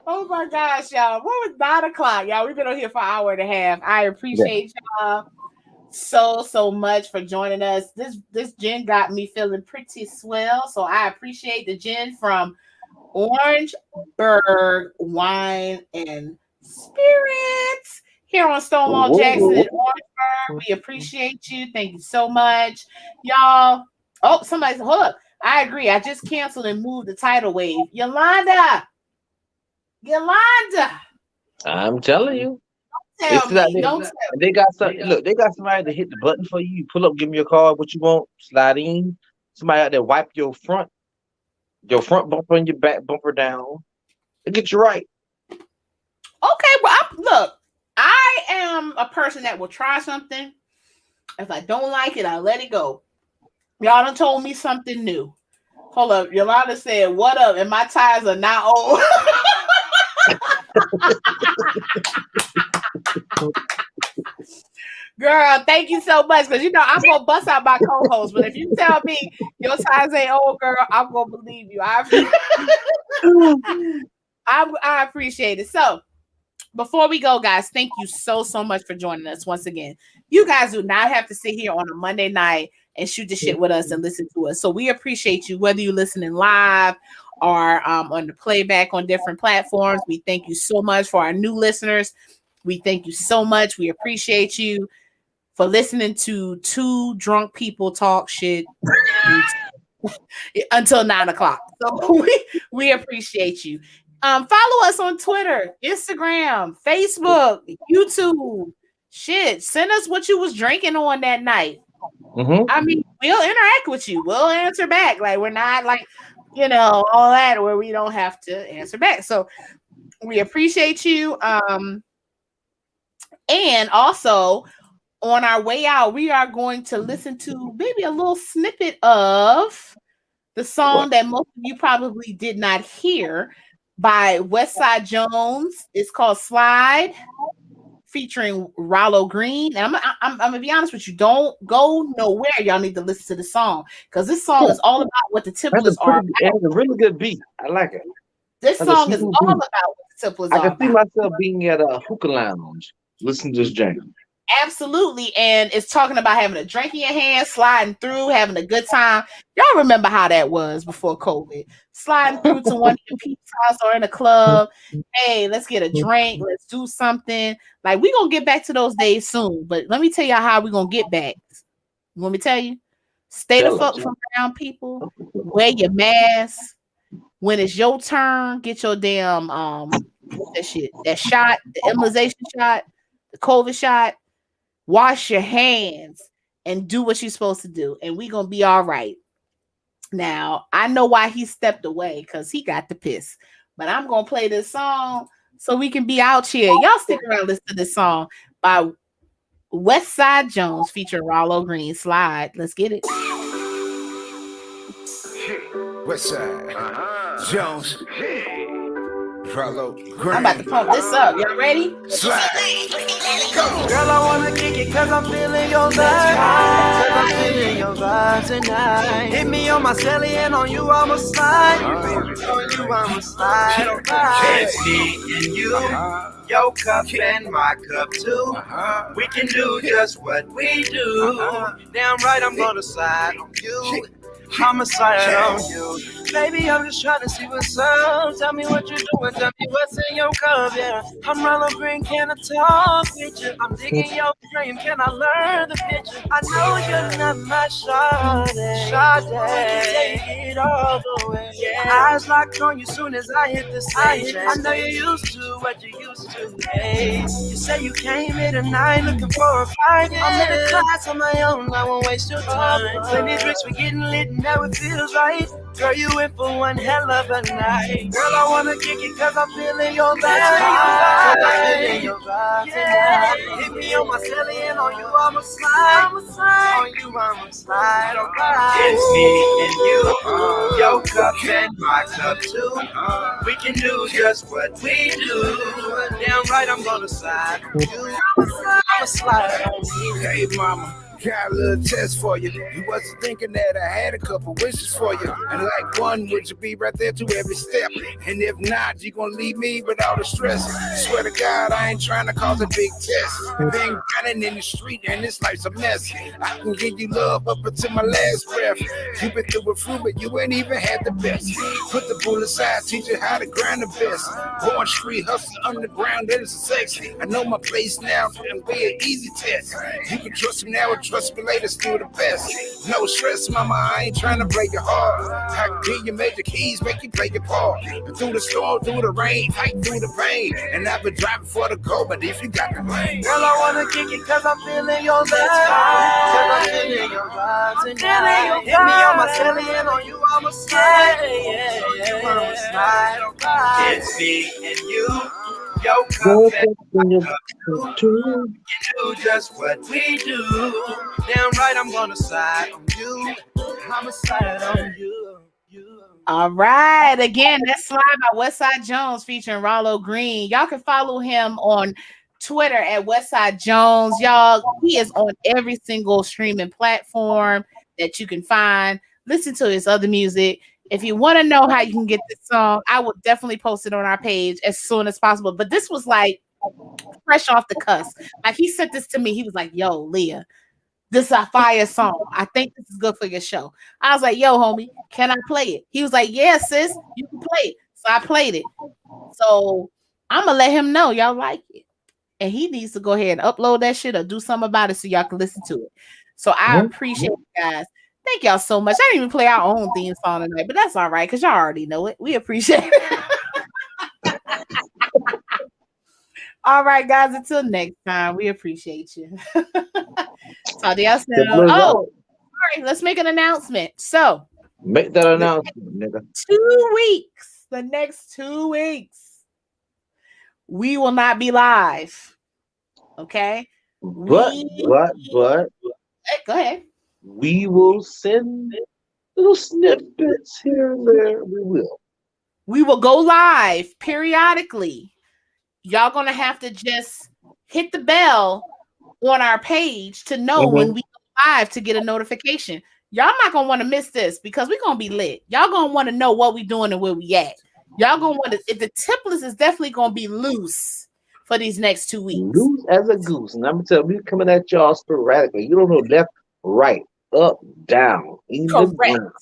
Oh my gosh, y'all. What was 9 o'clock? Y'all, we've been on here for an hour and a half. I appreciate y'all so much for joining us. This gin got me feeling pretty swell. So I appreciate the gin from Orangeburg Wine and Spirits here on Stonewall Jackson in Orangeburg. We appreciate you. Thank you so much, y'all. Oh, somebody said, hold up. I agree. I just canceled and moved the tidal wave. Yolanda. I'm telling you. Don't tell they got some. Look, they got somebody to hit the button for you. You pull up, give me your card, what you want, slide in. Somebody out there wipe your front bumper and your back bumper down. It get you right. Okay, well, look, I am a person that will try something. If I don't like it, I'll let it go. Y'all done told me something new. Hold up, Yolanda said, "What up?" And my tires are not old. Girl, thank you so much. Because I'm gonna bust out my co-host. But if you tell me your tires ain't old, girl, I'm gonna believe you. I appreciate it. So before we go, guys, thank you so much for joining us once again. You guys do not have to sit here on a Monday night and shoot the shit with us and listen to us. So we appreciate you, whether you're listening live or on the playback on different platforms. We thank you so much. For our new listeners, we thank you so much. We appreciate you for listening to two drunk people talk shit until 9 o'clock. So we appreciate you. Follow us on Twitter, Instagram, Facebook, YouTube. Shit, send us what you was drinking on that night. I mean, we'll interact with you. We'll answer back. Like, we're not like, all that where we don't have to answer back. So we appreciate you. And also on our way out, we are going to listen to maybe a little snippet of the song that most of you probably did not hear by Westside Jones. It's called Slide, featuring Rollo Green. And I'm gonna be honest with you, don't go nowhere. Y'all need to listen to the song because this song is all about what the Tipplers are. It's a really good beat. I like it. This I can song see, is all about what the Tipplers I are can see about. myself being at a hookah lounge, listening to this jam. Absolutely. And it's talking about having a drink in your hand, sliding through, having a good time. Y'all remember how that was before COVID. Sliding through to one of your people's house or in a club. Hey, let's get a drink. Let's do something. Like, we're going to get back to those days soon. But let me tell y'all how we're going to get back. You want me to tell you? Stay the Tell fuck us. from around people. Wear your mask. When it's your turn, get your damn what's that shit? That shot, the immunization shot, the COVID shot. Wash your hands and do what you're supposed to do, and we gonna be all right. Now, I know why he stepped away because he got the piss, but I'm gonna play this song so we can be out here. Y'all stick around, listen to this song by West Side Jones featuring Rollo Green. Slide. Let's get it. West Side Jones. Rollo Green. I'm about to pump this up. Y'all ready? Slide. Girl, I wanna kick it cause I'm feeling your vibe. Cause I'm feeling your vibe tonight. Hit me on my celly and on you I'ma slide. On you I'ma slide. Alright. It's me and you. Your cup and my cup too. We can do just what we do. Damn right I'm gonna slide on you. I'ma slide on you. Baby, I'm just trying to see what's up. Tell me what you're doing, tell me what's in your cup, yeah. I'm Rollo Green, can I talk with you? I'm digging your frame, can I learn the picture? I know you're not my shawty, take it all the way, yeah. Eyes locked on you soon as I hit the stage. I know you're used to what you used to, hey. You say you came here tonight looking for a fight, yeah. I'm in the class on my own, I won't waste your time. Plenty drinks, we getting lit and now it feels right. Girl, you in for one hell of a night. Girl, I wanna kick it cause I'm feeling your vibe. I'm feeling your vibe tonight. Hit me on my celly and on you I'ma slide. On you I'ma slide, alright. It's me and you, your cup and my cup too. We can do just what we do. Damn right I'm gonna slide on you. I'ma slide on you. Hey, mama. Got a little test for you. You wasn't thinking that I had a couple wishes for you. And like one, would you be right there to every step? And if not, you gonna leave me with all the stress. Swear to God, I ain't trying to cause a big test. Been running in the street and this life's a mess. I can give you love up until my last breath. You been through it through, but you ain't even had the best. Put the bull aside, teach you how to grind the best. Born street, hustle underground, that is sexy. I know my place now, it'll be an easy test. You can trust me now or trust me later, still the best. No stress, mama, I ain't trying to break your heart. I can give you major keys, make you play your part. But through the storm, through the rain, fight through the pain. And I've been driving for the goal, but if you got the rain. Girl, I wanna kick it cause I'm feeling your vibe. Cause I'm feeling your vibe tonight. Hit me on my celly and on you I'ma slide. Yeah, I'ma slide, alright. It's me and you. Your cup and my cup too. We can do just what we do. Damn right I'm gonna slide on you. I'ma slide on you. All right. Again, that's Slide by Westside Jones featuring Rollo Green. Y'all can follow him on Twitter at Westside Jones. Y'all, he is on every single streaming platform that you can find. Listen to his other music. If you want to know how you can get this song, I will definitely post it on our page as soon as possible. But this was like fresh off the cusp. Like, he sent this to me. He was like, yo, Leah, this is a fire song. I think this is good for your show. I was like, yo, homie, can I play it? He was like, yeah, sis, you can play it. So I played it. So I'm going to let him know y'all like it. And he needs to go ahead and upload that shit or do something about it so y'all can listen to it. So I appreciate you guys. Thank y'all so much. I didn't even play our own theme song tonight, but that's all right because y'all already know it. We appreciate it. All right, guys. Until next time, we appreciate you. Talk to y'all soon. Oh, all right. Let's make an announcement. So, make that announcement, nigga. 2 weeks. The next 2 weeks, we will not be live. Okay. But Hey, go ahead. We will send little snippets here and there. We will go live periodically. Y'all gonna have to just hit the bell on our page to know when we go live to get a notification. Y'all not gonna want to miss this because we're gonna be lit. Y'all gonna want to know what we doing and where we at. Y'all gonna want to. The Tipplers is definitely gonna be loose for these next 2 weeks. Loose as a goose. And I'm gonna tell you, we coming at y'all sporadically. You don't know left, right, up, down, in the Correct. ground.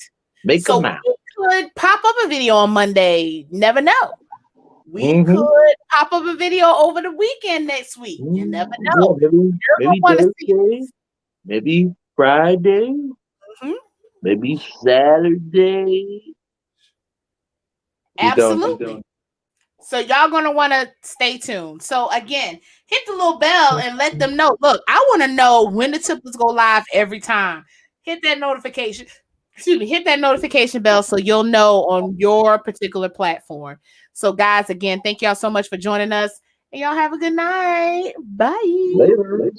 Make So them out. we could pop up a video on Monday. Never know. We Mm-hmm. could pop up a video over the weekend next week. You never know. Yeah, maybe wanna Thursday, maybe Friday, Mhm. maybe Saturday. Absolutely. So y'all gonna want to stay tuned. So again, hit the little bell and let them know. Look, I want to know when the Tipplers go live every time. Hit that notification. Excuse me. Hit that notification bell so you'll know on your particular platform. So guys, again, thank y'all so much for joining us, and y'all have a good night. Bye. Later.